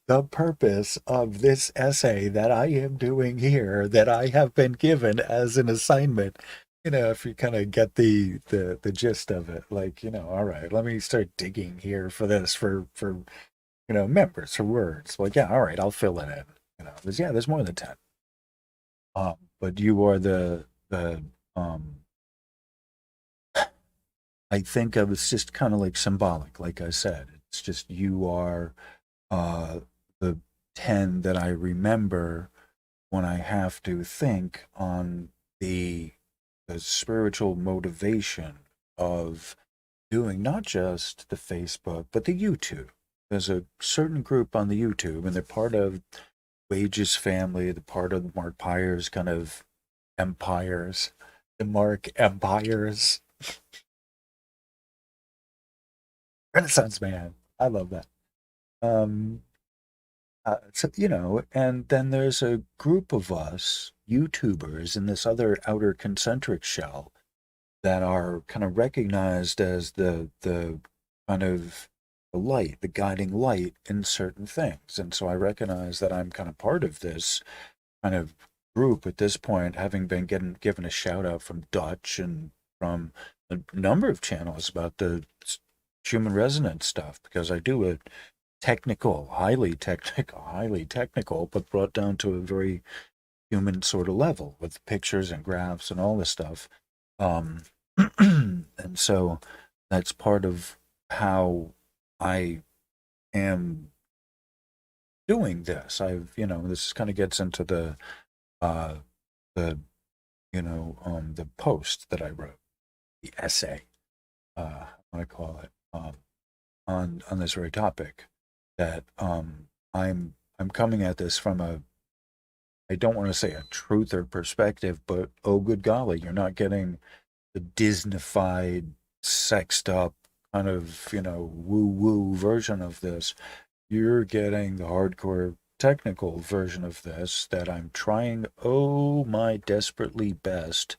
the purpose of this essay that I am doing here, that I have been given as an assignment, if you kind of get the gist of it, like, all right, let me start digging here for this, for members, for words. Like, yeah, all right, I'll fill it in. There's more than 10. But you are the I think of it's just kind of like symbolic, like I said. It's just you are the 10 that I remember when I have to think on the spiritual motivation of doing not just the Facebook, but the YouTube. There's a certain group on the YouTube, and they're part of Wages family, the part of the Mark Pyres kind of empires, the Mark empires. Renaissance man. I love that. And then there's a group of us YouTubers in this other outer concentric shell that are kind of recognized as the kind of the light, the guiding light in certain things. And so I recognize that I'm kind of part of this kind of group at this point, having been given a shout out from Dutch and from a number of channels about the Schumann resonance stuff, because I do a highly technical, but brought down to a very human sort of level with pictures and graphs and all this stuff. And so that's part of how I am doing this. This kind of gets into the post that I wrote, the essay, I want to call it, on this very topic, that I'm coming at this from I don't want to say a truth or perspective, but oh good golly, you're not getting the Disneyfied, sexed up kind of, woo woo version of this. You're getting the hardcore technical version of this that I'm trying, oh my desperately best,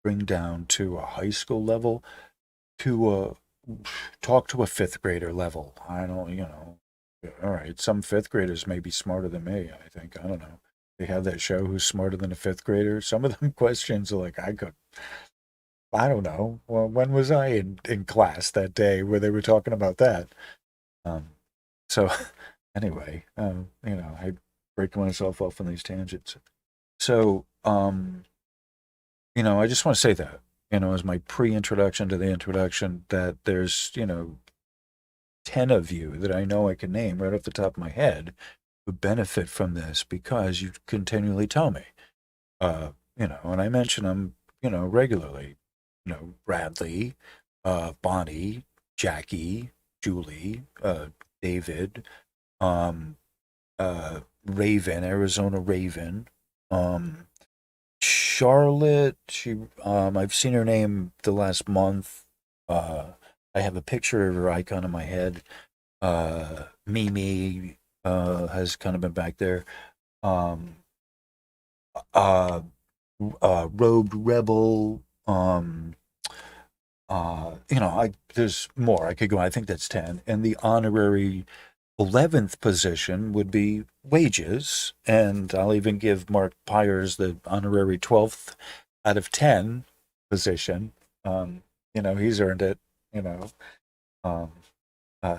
bring down to a high school level, to a talk to a fifth grader level. I don't, all right, some fifth graders may be smarter than me, I think. I don't know. They have that show, Who's Smarter Than a Fifth Grader? Some of them questions are like, I don't know. Well, when was I in class that day where they were talking about that? So anyway, I break myself off on these tangents. So, I just want to say that, as my pre-introduction to the introduction, that there's, 10 of you that I know I can name right off the top of my head who benefit from this because you continually tell me, and I mention them, regularly, Bradley, Bonnie, Jackie, Julie, David, Raven, Arizona Raven, Charlotte. I've seen her name the last month. I have a picture of her icon in my head. Mimi has kind of been back there. Robed Rebel. There's more. I could go. I think that's 10. And the honorary 11th position would be wages, and I'll even give Mark Pyres the honorary 12th out of 10 position. He's earned it,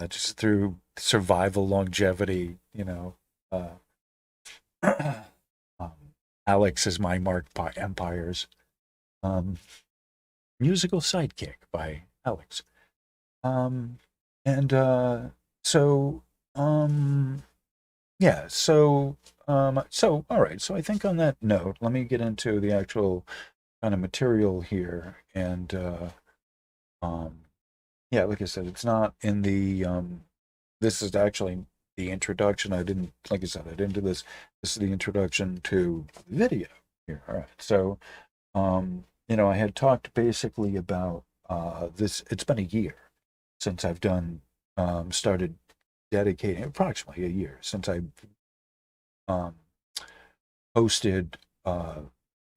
just through survival, longevity, Alex is my Mark Pyres. Musical sidekick by Alex. So all right, so I think on that note, let me get into the actual kind of material here. And like I said, it's not in the this is actually the introduction. I didn't do this. This is the introduction to the video here. All right, so I had talked basically about this. It's been a year since I've done started dedicating, approximately a year since I posted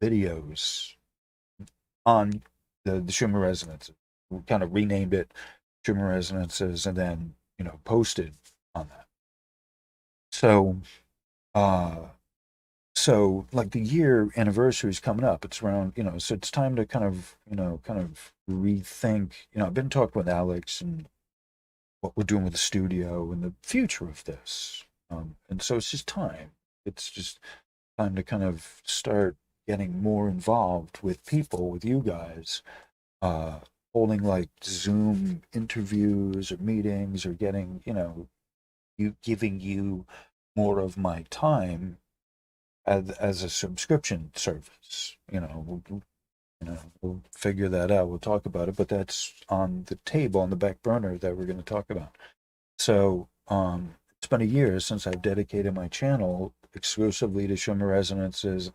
videos on the Schumann resonances. We kind of renamed it Schumann resonances, and then posted on that. So like the year anniversary is coming up. It's around, so it's time to kind of rethink. I've been talking with Alex and what we're doing with the studio and the future of this. And so it's just time. It's just time to kind of start getting more involved with people, with you guys, holding like Zoom interviews or meetings, or getting, giving you more of my time as a subscription service. We'll figure that out. We'll talk about it, but that's on the table, on the back burner, that we're going to talk about. So it's been a year since I've dedicated my channel exclusively to Schumann resonances